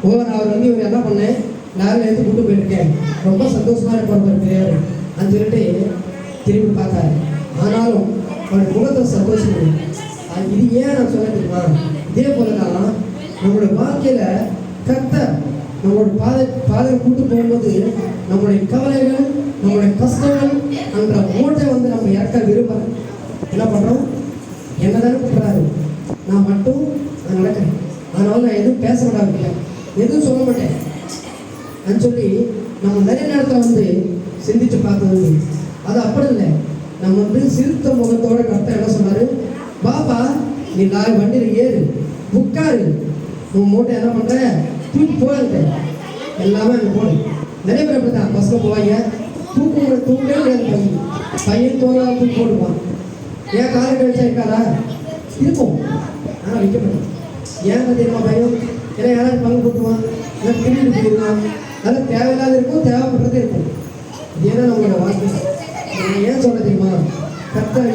நான் அவர் இவர் என்ன பண்ணேன், லாரியில் எடுத்து கூட்டு போயிருக்கேன், ரொம்ப சந்தோஷமா இருப்பார் ஒரு பெரியவர் అని சொல்லிட்டு திரும்பி பார்த்தாரு. ஆனாலும் அவருடைய முகத்தில் சந்தோஷம். இது ஏன் நான் சொல்ல தெரியுமா? இதே போலதான் நம்மளுடைய வாழ்க்கையில கர்த்தர் நம்மளோட பாதை கூட்டு போகும்போது நம்மளுடைய கவலைகள், நம்மளுடைய கஷ்டங்கள் என்ற மூட்டை நம்ம இறக்க விரும்புற என்ன பண்றோம்? என்னதானே கூப்பிடுறாரு, நான் மட்டும் நான் நடக்கிறேன், அதனால நான் எதுவும் பேச விடாது, எதுவும் சொல்ல மாட்டேன் சொல்லி நம்ம நிறைய நேரத்தில் சிந்திச்சு பார்த்தது. அது அப்படி இல்லை. நம்ம சிறுத்த முகத்தோட கர்த்தர் என்ன சொன்னாரு? பாபா நீ வண்டியில் ஏறு, உட்காரு, உன் மூட்டை என்ன பண்ற தூக்கி போடுங்க, எல்லாமே அங்கே போடு. நிறைய பேர் அப்படி தான் பஸ்ஸில் போவாங்க, தூக்கவே பையன் தோணாத தூக்கி போடுவான். ஏன் காலை கழிச்சா இருக்காரா? இருக்கும், ஆனால் வைக்க மாட்டேன். ஏன் தெரியுமா பையன்? ஏன்னா யாராவது பங்கு போட்டுவான், இல்லை திரும்பி போயிடுவான். அதெல்லாம் தேவையில்லாத இருக்கும், தேவைப்படுறது இருக்கும். இது ஏன்னா நம்மளோட வாழ்க்கை. நான் ஏன் சொல்ல தெரியுமா? கர்த்தர்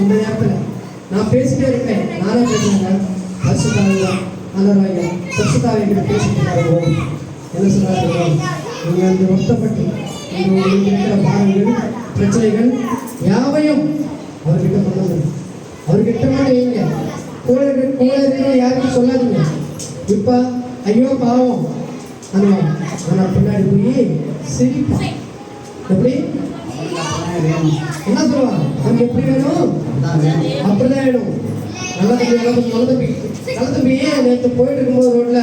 இந்த நேரத்தில் நான் பேசிட்டே இருக்கிறேன், நானே பேசுகிறேன். பரிசுத்தாவியா ஆண்டவராகிய பரிசுத்தாவியை கிட்ட பேசிட்டு இருக்காங்க. என்ன சொல்றாங்க? நீங்கள் வருத்தப்பட்டு உங்களுக்கு இருக்கிற பாடங்கள், பிரச்சனைகள் யாவையும் அவர்கிட்ட பண்ணுங்க. அவர்கிட்ட மட்டும் வைங்க. கூட இருக்கிற யாருக்கும் சொல்லாதீங்க. இப்போ ஐயோ பாவம் ஆனால் பின்னாடி போய் சிரிப்பான். எப்படி என்ன சொல்லுவாங்க? நமக்கு எப்படி வேணும் அப்படிதான் வேணும். நல்ல தம்பி நேற்று போயிட்டு இருக்கும்போது ரோட்ல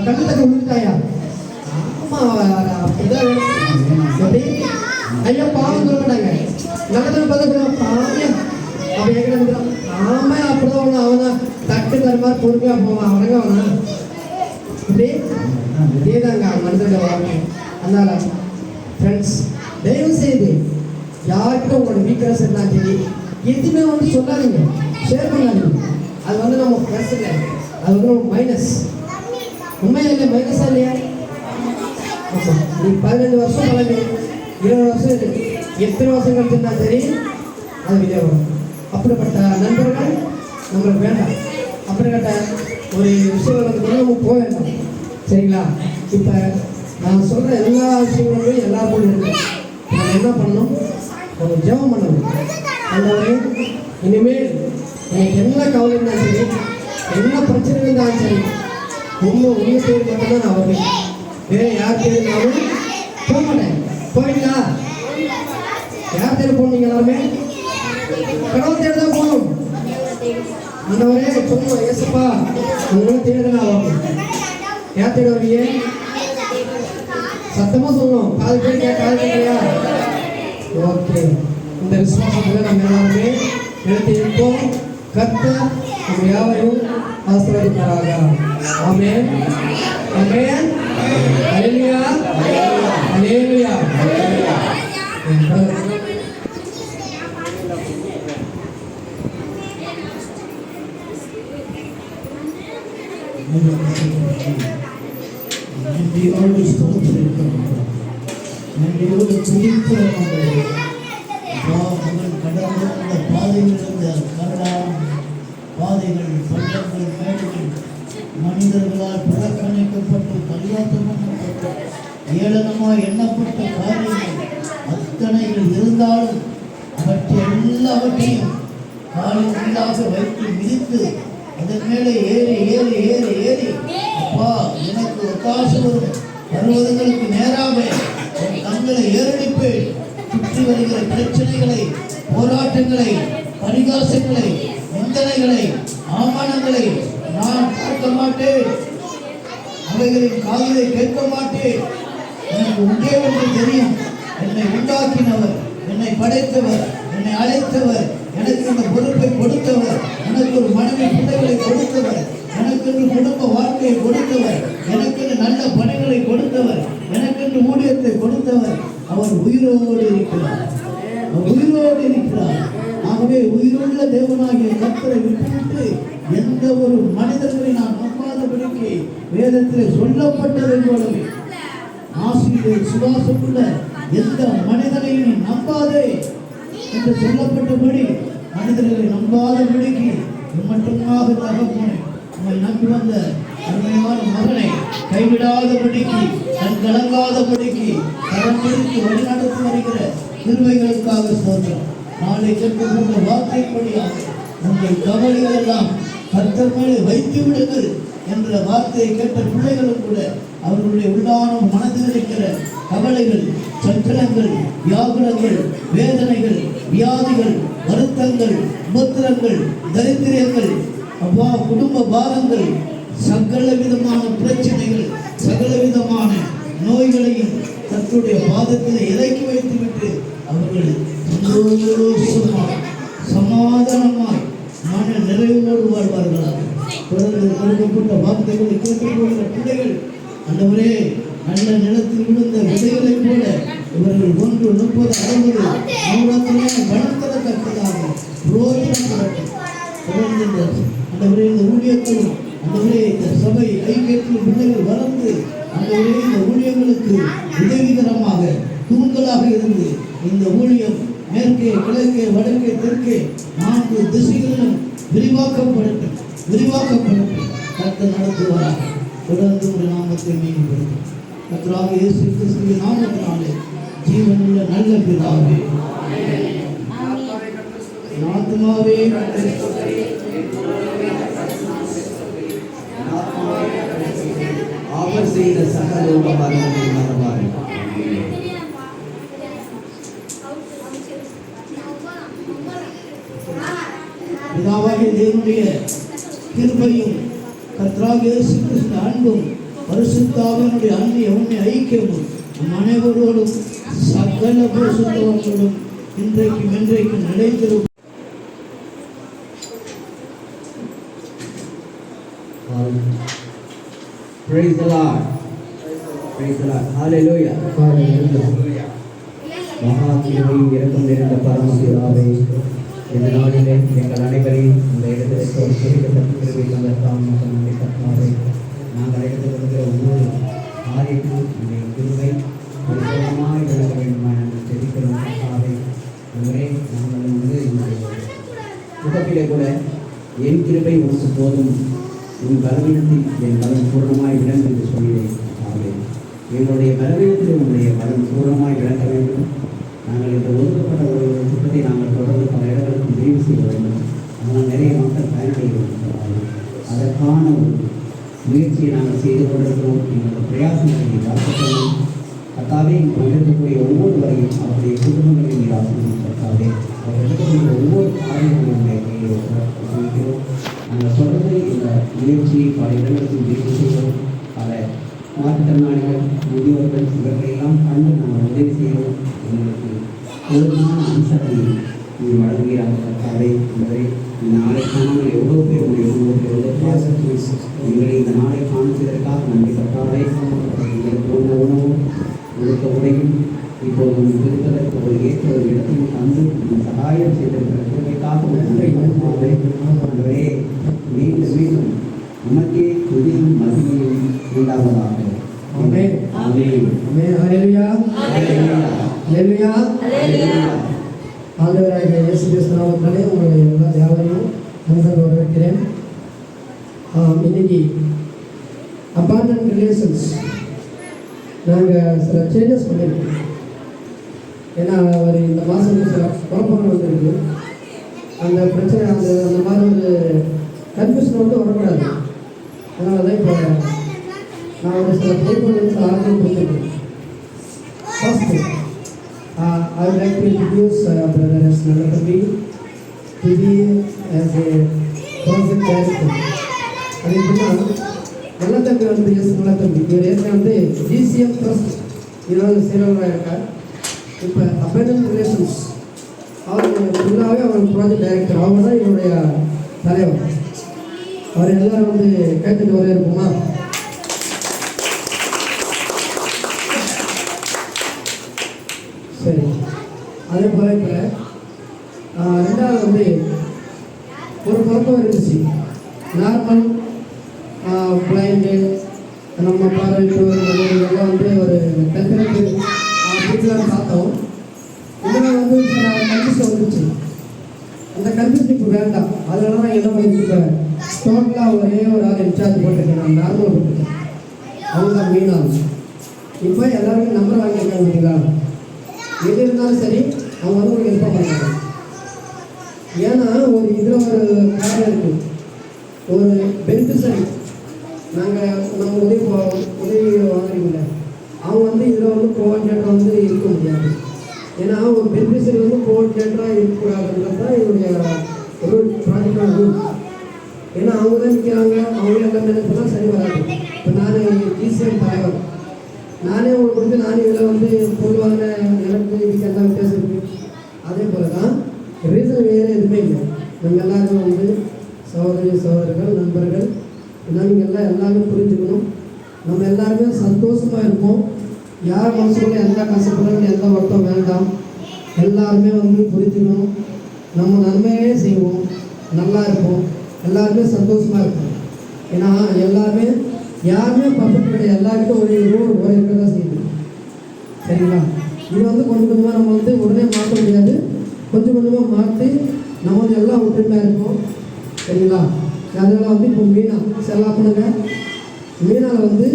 கண்ணு தண்ணி விழுந்துட்டாயா? ஆமா அப்படிதான் வேணும். எப்படி ஐயா பாவம் சொல்ல மாட்டாங்க. நல்ல தம்பி பார்த்து பாவியா அப்படி எங்க ஆமா அப்படிதான் ஒண்ணு. அவன் தட்டு தருமாறு பொறுமையா போவான். அவனங்க அவனா இப்படி இதேதாங்க மனிதர்கள வாழ்க்கை. அதனால ஃப்ரெண்ட்ஸ் தயவு செய்து யார்கிட்ட உங்களோட வீக்னஸ் இருந்தாலும் சரி எதுவுமே சொல்லாதீங்க, ஷேர் பண்ணாதீங்க. அது நம்ம ப்ளஸ் இல்லை, அது நம்ம மைனஸ். உண்மையா இல்லை? மைனஸா இல்லையா? ஆமாம். நீ 15 வருஷம் பழகு, 20 வருஷம் இருக்கு, எத்தனை வருஷம் கழிச்சிருந்தா சரி அது விதை வரும். அப்படிப்பட்ட நண்பர்கள் நம்மளுக்கு வேண்டாம். அப்படிப்பட்ட ஒரு விஷயங்களுக்கு நம்ம போக வேண்டாம். சரிங்களா? இப்போ நான் சொல்கிற எல்லா விஷயங்களும் எல்லாருக்கும் இருக்கு. நம்ம என்ன பண்ணணும்? ஒரு ஜெபம் பண்ணணும். ஆண்டவரே, இனிமேல் எனக்கு என்ன கவலை இருந்தாலும் சரி, என்ன பிரச்சனை இருந்தாலும் சரி, உங்கள் பேர் மட்டும்தான் நான் வருவேன். வேறு யார் பேருனாலும் போக மாட்டேன். போவீங்களா? யார் தேடி போனீங்க? எல்லாருமே கடவுள் தேடி தான் போகணும். ஆண்டவரே சொல்லணும், ஏசப்பா உங்களை தேடி தான் வரணும். யார் தேடி வருவீங்க? சத்தமாக சொல்லணும். காது கேட்கலையா? ஓகே. இந்த விசுவாசத்தில் நம்ம எல்லாருமே நிறுத்தி இருப்போம். கர்த்தர் நம்ம யாவரையும் ஆசீர்வதிப்பாராக. ஆமென். ஆமென். ஹல்லேலூயா. ஹல்லேலூயா. நன்றியோடு ஸ்தோத்திரிக்கிறோம். நன்றியோடு துதிக்கிறோம். மகன் கடந்த பாதையில் இருந்த கரடான பாதைகள், பள்ளங்கள், மேடுகள், மனிதர்களால் புறக்கணிக்கப்பட்டு பரியாசம் பண்ணப்பட்டு ஏளனமாய் எண்ணப்பட்ட காரியங்கள் அத்தனைகள் இருந்தாலும் அவற்றை எல்லாவற்றையும் காலின் கீழாக வைத்து மிதித்து அதன் மேலே ஏறி ஏறி ஏறி ஏறி அப்பா எனக்கு ஒத்தாசை வருவதற்கு நேராக என் கண்களை ஏறடிப்பேன். சுற்றி வருகிற பிரச்சனைகளை, போராட்டங்களை, பரிகாசங்களை, நிந்தனைகளை, அவமானங்களை நான் பார்க்க மாட்டேன். அவைகளின் காதுகளை கேட்க மாட்டேன். எனக்கு உண்டே ஒன்று தெரியும். என்னை உண்டாக்கினவர், என்னை படைத்தவர், என்னை அழைத்தவர், எனக்கு இந்த பொறுப்பை கொடுத்தவர், எனக்கு ஒரு மனைவி பிள்ளைகளை கொடுத்தவர், எனக்கென்று குடும்ப வாழ்க்கையை கொடுத்தவர், எனக்கென்று நல்ல பணிகளை கொடுத்தவர், எனக்கென்று ஊழியத்தை கொடுத்தவர். அவர் உயிரோடு இருக்கிறார். உயிரோடு இருக்கிறார். ஆகவே உயிருள்ள தேவனாகிய கர்த்தரை விட்டுவிட்டு எந்த ஒரு மனிதர்களை நான் நம்பாதபடிக்கு வேதத்தில் சொல்லப்பட்டதை போலவே ஆசிரியர் விசுவாசமுள்ள எந்த மனிதனையும் நீ நம்பாதே என்று சொல்லப்பட்டபடி மனிதர்களை நம்பாதபடிக்கு மட்டுமாக தகப்பனே உம்மை நம்பி வந்த அருமையான மகனை கைவிடாதபடிக்கு, கண் கலங்காதபடிக்கு கரம் பிடித்து வழிநடத்தி வருகிற கிருபைகளுக்காக ஸ்தோத்திரம். நாளை கேட்கப்பட்ட வார்த்தைப்படியாக உங்கள் கவலைகள் எல்லாம் கர்த்தர் மேலே வைத்து விடுங்கள் என்ற வார்த்தையை கேட்ட பிள்ளைகளும் கூட அவர்களுடைய உள்ளான மனதில் இருக்கிற கவலைகள், சஞ்சலங்கள், வியாகுலங்கள், வேதனைகள், வியாதிகள், வருத்தங்கள், உபத்திரங்கள், தரித்திரங்கள், அப்பா குடும்ப பாரங்கள், சகல விதமான பிரச்சனைகள், சகல விதமான நோய்களையும் தன்னுடைய பாதத்தில் இறக்கி வைத்துவிட்டு அவர்கள் சந்தோஷமாய் சமாதானமாய் மன நிறைவோடு வாழ்வார்களாக. தொடர்ந்து கொடுக்கப்பட்ட வார்த்தைகளை கேட்டுக்கொள்கிற பிள்ளைகள் ஆண்டவரே நல்ல நிலத்தில் விழுந்த விதைகளை போல இவர்கள் 1, 30, 60, 100 வளர்த்ததற்காக புரோஜனப்படட்டும். தொடர்ந்து ஆண்டவரே இந்த ஊழியத்திலும் ஆண்டவரே இந்த சபை ஐக்கியத்தில் பிள்ளைகள் வளர்ந்து ஆண்டவரே இந்த ஊழியங்களுக்கு உதவிகரமாக தூண்களாக இருந்து இந்த ஊழியம் மேற்கே, கிழக்கே, வடக்கே, தெற்கே 4 திசைகளிலும் விரிவாக்கப்படட்டும். கர்த்தர் நடத்துவாராக. தொடர்ந்து ஒரு நாமத்தை மேம்படுத்தும் கர்த்தராகிய இயேசு கிறிஸ்துவின் நாமத்தினாலே ஜீவனுள்ள நல்ல பிதாவே, ஆத்மாவே அவர் செய்த சகல உபகாரங்களை மறவாதே. பிதாவாகிய தேவனுடைய கிருபையும் கர்த்தராகிய இயேசு கிறிஸ்து அன்பும் பரிசுத்த ஆவியானவருடைய உண்மை ஐக்கியமும் நம் அனைவரோடும் சகல பரிசுத்தவான்களோடும் இன்றைக்கும் என்றைக்கும் நிலைத்திருக்கும். Praise the Lord. Praise the Lord. Hallelujah. Hallelujah. மகா கிருபையும் இரக்கம் நிறைந்த பரமபிதாவே, இந்த நாளிலே எங்கள் அனைவரையும் இந்த இடத்திற்கு ஒரு குறிப்பிட்ட கிருபை தந்ததற்காக கர்த்தாவே, நாங்கள் எடுத்து வருகிற ஒவ்வொரு காரியத்திலும் இந்த கிருபை பரிபூர்ணமாய் விளங்க வேண்டுமா புத்தகத்திலே கூட என் கிருபை உனக்கு போதும், உன் பலவீனத்தில் என் பலம் பூர்ணமாய் விளங்கும் என்று சொல்கிறேன். ஆகவே எங்களுடைய பலவீனத்தில் உங்களுடைய பலம் பூர்ணமாய் விளங்க வேண்டும். நாங்கள் இந்த ஒதுக்கப்பட்ட ஒரு திட்டத்தை நாங்கள் தொடர்ந்து பல இடங்களுக்கு விரிவு செய்ய வேண்டும். அதனால் நிறைய மக்கள் பயனடைய வேண்டும். அதற்கான ஒரு முயற்சியை நாங்கள் செய்து கொண்டிருக்கிறோம். எங்களோட பிரயாசங்களை பார்க்கணும். கர்த்தாவே, இருக்கக்கூடிய ஒவ்வொருவரையும் அவருடைய குடும்பங்களை நீர் ஆசீர்வதியும். கர்த்தாவே, அவர் எடுக்கக்கூடிய ஒவ்வொரு காரியங்களையும் செய்கிறோம். நாங்கள் தொடர்ந்து இந்த முயற்சியை பல இடங்களுக்கு விரிவு செய்கிறோம். பல மாற்றுத்திறனாளிகள், முதியோர்கள் இவர்களெல்லாம் கண்டு நாங்கள் உதவி செய்கிறோம். எங்களுக்கு போதுமான அம்சத்தை நீர் வழங்குகிறாங்க. கர்த்தாவே, என்பதை இந்த நாளை காணாமல் எவ்வளோ பேர் எங்களை இந்த நாளை காணிச்சதற்காக நன்றி. கர்த்தாவே, எங்களுக்கு உள்ள உணவும் கொடுத்த உடையும் இப்போது இருப்பதற்கு ஒரு ஏற்ற ஒரு இடத்தையும் தந்து சகாயம் செய்திருக்கிற கிருபைக்காக நன்றி. மீண்டும் மீண்டும் நமக்கே துதியும் மகிமையும் உண்டாவதாக. ஆமென். ஆமென். ஆமென். ஹல்லேலூயா. ஹல்லேலூயா. ஆண்டவராகிய இயேசு கிறிஸ்து நாமத்தினாலே உங்களுடைய எல்லா யாவரையும் அன்புடன் வரவேற்கிறேன். இன்னைக்கு அபாண்டன்ட் ரிலேஷன்ஸ் நாங்கள் சில சேஞ்சஸ் பண்ணியிருக்கோம். ஏன்னா ஒரு இந்த மாதம் சில குழப்பங்கள் வந்துருக்கு. அந்த பிரச்சனை அந்த மாதிரி ஒரு கன்ஃபியூஷன் வந்து வரக்கூடாது. அதனால தான் இப்போ நான் ஒரு சில பேப்பர் சில ஆர்டர் கொடுத்துருக்கேன். First I would like to introduce Brother S. Nalatambi to be as a project director. அது எப்படின்னா நல்லத்தம்பி வந்து எஸ் நல்லத்தம்பி இவர் ஏற்கனவே வந்து GCM ட்ரஸ்ட் இதோட சேரவராக இருக்கார். இப்போ அபண்டன்ட் ரிலேஷன்ஸ் அவர் ஃபுல்லாகவே அவர் ப்ராஜெக்ட் டைரக்டர். அவங்க தான் என்னுடைய தலைவர். அவர் எல்லாரும் வந்து கேட்டுட்டு வர இருக்குமா? சரி. அதே போல் இப்போ ரெண்டாவது வந்து ஒரு குழப்பம் இருந்துச்சு. நார்மல் பிளைண்டு நம்ம பார்வையற்றோர் எல்லாம் வந்து ஒரு டெம்பரேச்சர் அப்படிலாம் பார்த்தோம். இதெல்லாம் வந்து சில கன்ஃபியூஷன் வந்துச்சு. அந்த கன்ஃபியூஷன் இப்போ வேண்டாம். அதனால தான் என்ன பண்ணிட்டு டோட்டலாக ஒரே ஒரு ஆள் இன்சார்ஜ் போட்டிருக்கேன். நான் நார்மல் போட்டிருக்கேன். அவங்க தான் மீனாகும். இப்போ எல்லாருமே நம்பர் வாங்கியிருக்காங்க. பார்த்தீங்களா? எது இருந்தாலும் சரி அவங்க வந்து உங்களுக்கு இன்ஃபார்ம் பண்ணுறாங்க. ஏன்னா ஒரு இதில் ஒரு காரணம் இருக்குது. ஒரு பெனிஃபிஷரி நாங்கள் நம்ம உதவி வாங்குறீங்கள அவங்க வந்து இதில் வந்து கோஆர்டினேட்டர் வந்து இருக்க முடியாது. ஏன்னா ஒரு பெனிஃபிஷரி வந்து கோஆர்டினேட்டராக இருக்கக்கூடாதுன்றது தான் என்னுடைய ஒரு ப்ராஜெக்டான ரூல். ஏன்னா அவங்க தான் நிற்கிறாங்க. அவங்களே எல்லாம் நினைப்பு தான் சரி வராது. இப்போ நான் GCM தலைவர் நானே உங்களுக்கு கொடுத்து நானே இதில் வந்து பொதுவான எனக்கு இதுக்கு எல்லாம் வித்தியாசம் இருக்குது. அதே போல் தான் ரீசன் வேறு எதுவுமே இல்லை. நம்ம எல்லாருமே வந்து சகோதரர்கள் நண்பர்கள் நீங்கள் எல்லாமே புரிஞ்சுக்கணும். நம்ம எல்லாருமே சந்தோஷமாக இருப்போம். யார் மனசுக்குள்ள எந்த கஷ்டப்படணும் எந்த வருத்தம் வேண்டாம். எல்லாருமே வந்து புரிஞ்சுக்கணும். நம்ம நன்மையே செய்வோம், நல்லா இருப்போம், எல்லாருமே சந்தோஷமாக இருப்போம். ஏன்னா எல்லாருமே யாருமே பர்ஃபெக்ட் கிடையாது. எல்லாருக்கிட்டும் ஒரே இருக்க தான் செய்யுது. சரிங்களா? இது வந்து கொஞ்சம் கொஞ்சமாக நம்ம வந்து உடனே மாற்ற முடியாது. கொஞ்சம் கொஞ்சமாக மாற்றி நம்ம வந்து எல்லாம் ஒற்றுமையாக இருப்போம். சரிங்களா? அதெல்லாம் வந்து இப்போ மீனா செல்லா பண்ணுங்க. மீனாவில் வந்து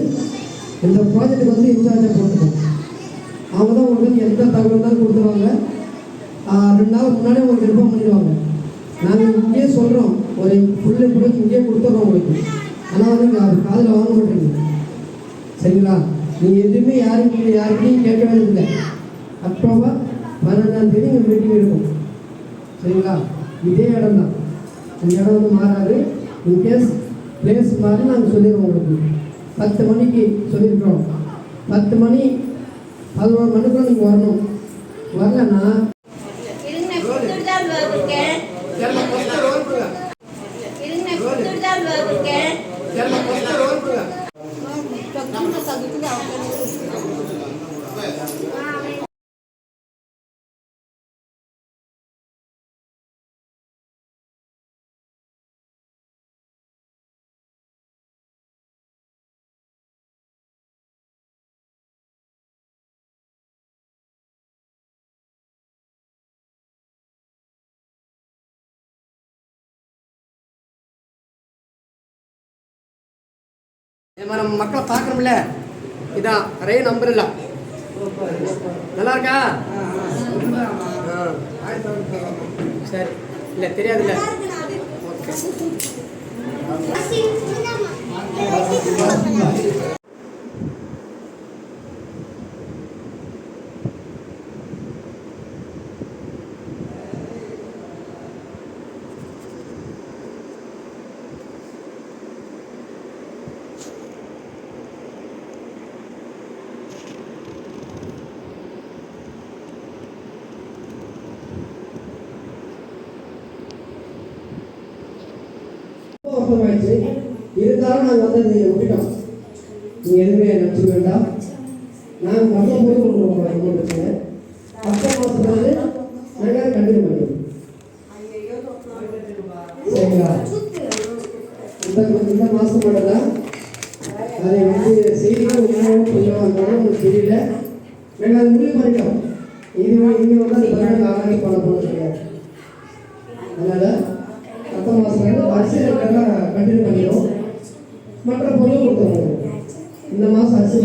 இந்த ப்ராஜெக்ட்டுக்கு வந்து இன்சார்ஜாக போட்டுக்கோம். அவங்க தான் உங்களுக்கு எந்த தகவல் தான் கொடுத்துருவாங்க. 2 நாள் முன்னாடி உங்களுக்கு இன்ஃபார்ம் பண்ணிடுவாங்க. நாங்கள் இங்கேயே சொல்கிறோம், ஒரு ஃபுல் ப்ராஜெக்ட் இங்கேயே கொடுத்துட்றோம் உங்களுக்கு. ஆனால் வந்து நீங்கள் அது காதில் வாங்க மாட்டீங்க. சரிங்களா? நீங்கள் எதுவுமே யாருக்கிட்டையும் கேட்க வேண்டியதில்லை. அக்டோபர் 12ஆம் தேதி இங்கே மீட்டிங் இருக்கும். சரிங்களா? இதே இடம் தான். இந்த இடம் வந்து மாறாது. இன்கேஸ் பிளேஸ் மாறி நாங்கள் சொல்லிடுவோம் உங்களுக்கு. 10 மணிக்கு சொல்லியிருக்கிறோம். 10 மணி 11 மணிக்குள்ள நீங்கள் வரணும். வரலன்னா இது மாதிரி நம்ம மக்களை பார்க்கணும்ல. இதான் நிறைய நம்பர் இல்லை. நல்லா இருக்கா? சரி, இல்லை தெரியாதுல்ல. ஓகே. வருத்தமாயிடுச்சு. இருந்தாலும் நாங்கள் வந்து அதை விட்டுட்டோம். நீங்கள் எதுவுமே நினச்சிக்க வேண்டாம். நாங்கள் மொத்தம் போட்டு கொடுக்குறோம். ஒன்றும் பிரச்சனை. 10 மாதத்துல வந்து நாங்கள் கண்டினியூ பண்ணிடுவோம். சரிங்களா? இந்த மாதம் மட்டும் தான் அதை வந்து செய்திகள் உண்மையாக கொஞ்சம் வந்தாலும் உங்களுக்கு தெரியல. நாங்கள் அதை முடிவு பண்ணிட்டோம். இங்கே வந்து அது பதினெட்டு ஆராய்ச்சி பண்ண போகிறது கிடையாது. அதனால் 10 மாதம் அரிசியெல்லாம் கண்டினியூ பண்ணிடுவோம். மற்ற பொருள் கொடுத்துருவோம். இந்த மாதம் அரிசி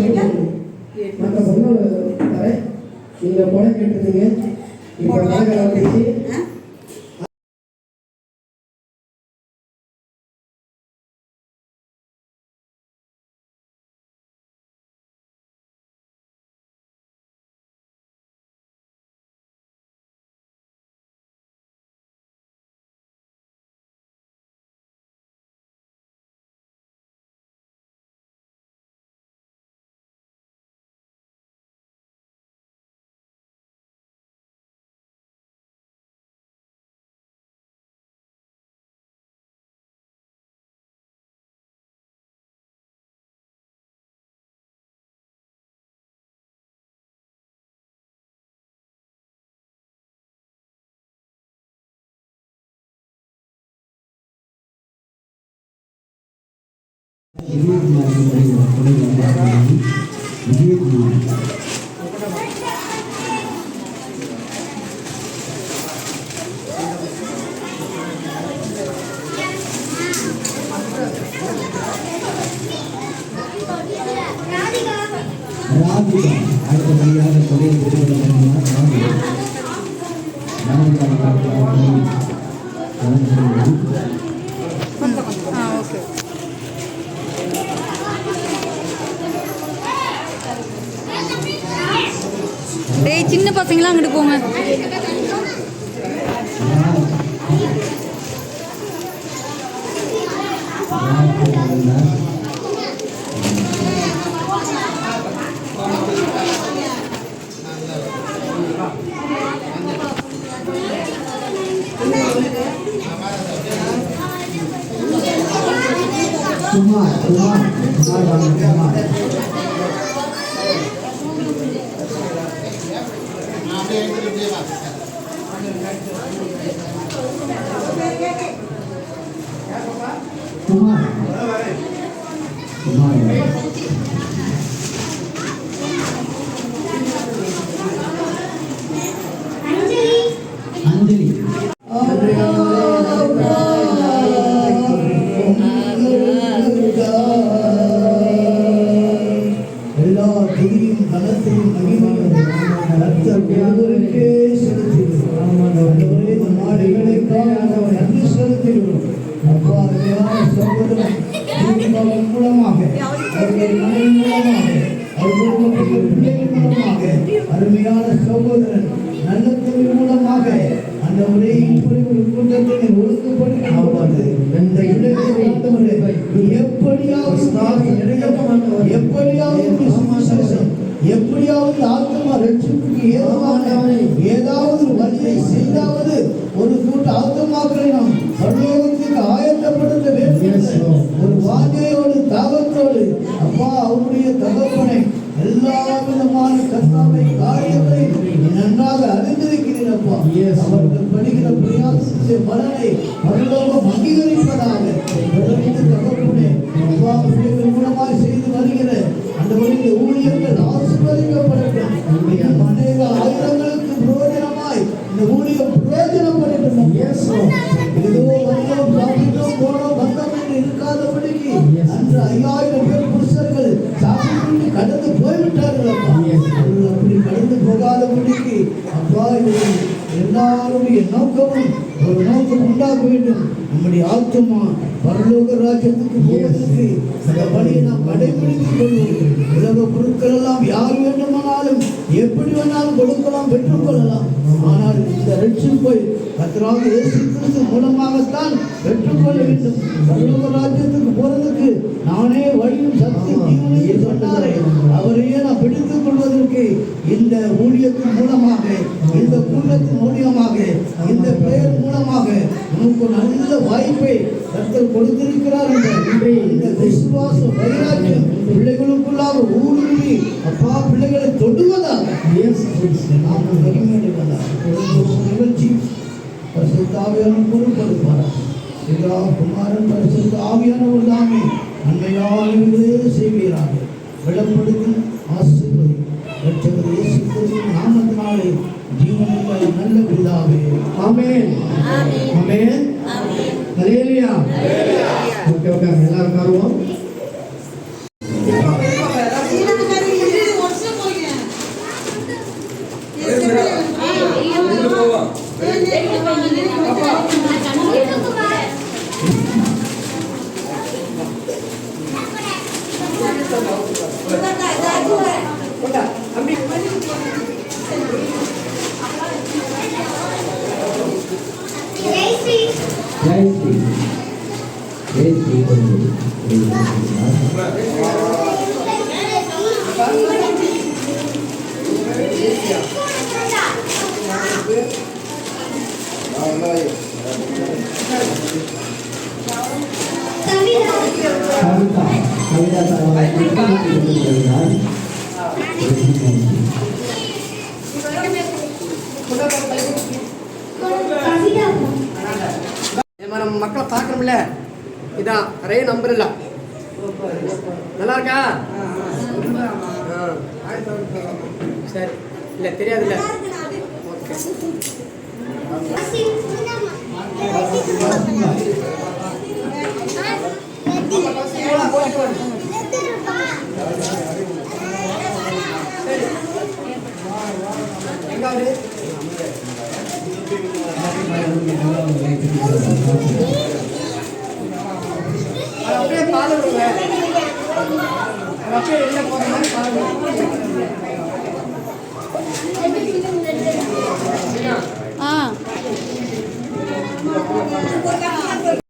மற்ற பொருள் தரேன். நீங்கள் போட கேட்டுருந்தீங்க. இப்போ நாங்கள் வந்துச்சு. அடுத்தபடியாக தொழில் டேய் சின்ன பசங்களாம் அங்கிட்டு போங்க. அஞ்சலி எல்லா துதியும் கனத்தையும் மகிமையும் கர்த்தருக்கே செலுத்துகிறோம். நாடுகளுக்காக நன்றி செலுத்துகிறோம். அப்பா அருமையான சகோதரன் மூலமாக அவர்கள் மனைவி மூலமாக அவர்களுடைய பிள்ளைகள் மூலமாக அருமையான சகோதரன் நல்ல தொழில் மூலமாக அந்த ஒரே இப்படி ஒரு கூட்டத்தை ஒழுங்குபடுத்தி இந்த இடத்தை எப்படியாவது ஆத்மா ரட்சிப்புக்கு ஏதாவது வழியை செய்தாவது ஒரு கூட்ட ஆத்மாக்களை நாம் பரலோகத்துக்கு ஆயத்தப்படுத்த வேண்டும். ஒரு வாஞ்சையோடு தாகத்தோடு அப்பா அவருடைய தகப்பனை எல்லா விதமான கர்த்தாவை காரியங்களை நன்றாக அறிந்திருக்கிறீரப்பா. அவர்கள் படிக்கிற பிரயாசத்தை பலனை பரலோகம் அங்கீகரிப்பதாக தகப்பனே அப்பா பிள்ளைகள் மூலமாக செய்து வருகிற அந்த ஊழியர்கள் ஆசீர்வதிக்கப்படட்டும். அநேக ஆயிரங்களுக்கு பிரயோஜனமாய் இந்த ஊழியம் பிரயோஜனப்படட்டும். ஏதோ வந்தோம் சாப்பிட்டோம் போனோம் வந்தோம் என்று இருக்காதபடிக்கு அன்று 5000 பேர் வாழ்க்கையில் எல்லாருடைய நோக்கமும் ஒரு நோக்கம் உண்டாக வேண்டும். நம்முடைய ஆத்துமா பரலோக ராஜ்யத்துக்கு போவதற்கு அந்த வழியை நாம் கடைபிடித்துக் கொள்வோம். உலக பொருட்கள் எல்லாம் யார் வேண்டுமானாலும் எப்படி வேணாலும் கொடுக்கலாம், பெற்றுக்கொள்ளலாம். ஆனால் இந்த ரட்சிப்பை கர்த்தராகிய இயேசு கிறிஸ்து மூலமாகத்தான் பெற்றுக்கொள்ள வேண்டும். பரலோக ராஜ்யத்துக்கு போறதுக்கு நானே வழியும் சத்தியம் ஜீவனையும் சொன்னாரே, அவரையே நான் பிடித்துக் கொள்வதற்கு இந்த ஊழியத்தின் மூலமாக, இந்த கூட்டத்தின் மூலியமாக, இந்த பெயர் மூலமாக நமக்கு நல்ல வாய்ப்பை கர்த்தர் கொடுத்திருக்கிறார் என்ற இந்த விசுவாச வைராக்கியம் பிள்ளைகளுக்குள்ளாக ஊடுருவி அப்பா பிள்ளைகளை தொடுவதாக நாம் வரிமையிடுவதாக நிகழ்ச்சி பரிசுத்த ஆவியானவர் பொறுப்படுப்பார். பிதா குமாரன் பரிசுத்த ஆவியானவர் தாமே நன்மையானவர்களே செய்கிறார்கள். வெளிப்படுத்தும் ஆசீர்வதி இரட்சகர் இயேசு கிறிஸ்துவின் நாமத்தினாலே ஜீவனுள்ள நல்ல பிதாவே, ஆமென் ஆமென் ஹல்லேலூயா. ஓகே ஓகே, எல்லாரும் உட்காருவோம். நம்ம மக்களை பார்க்கணும்ல, இதான் ரே நம்பர் இல்லை. நல்லா இருக்கா? சரி, இல்லை தெரியாதுல்ல. ஓகே, எங்காவது அப்படியே பால் விடுங்க, அப்படியே வெளில போகிற மாதிரி பால் விடுங்க.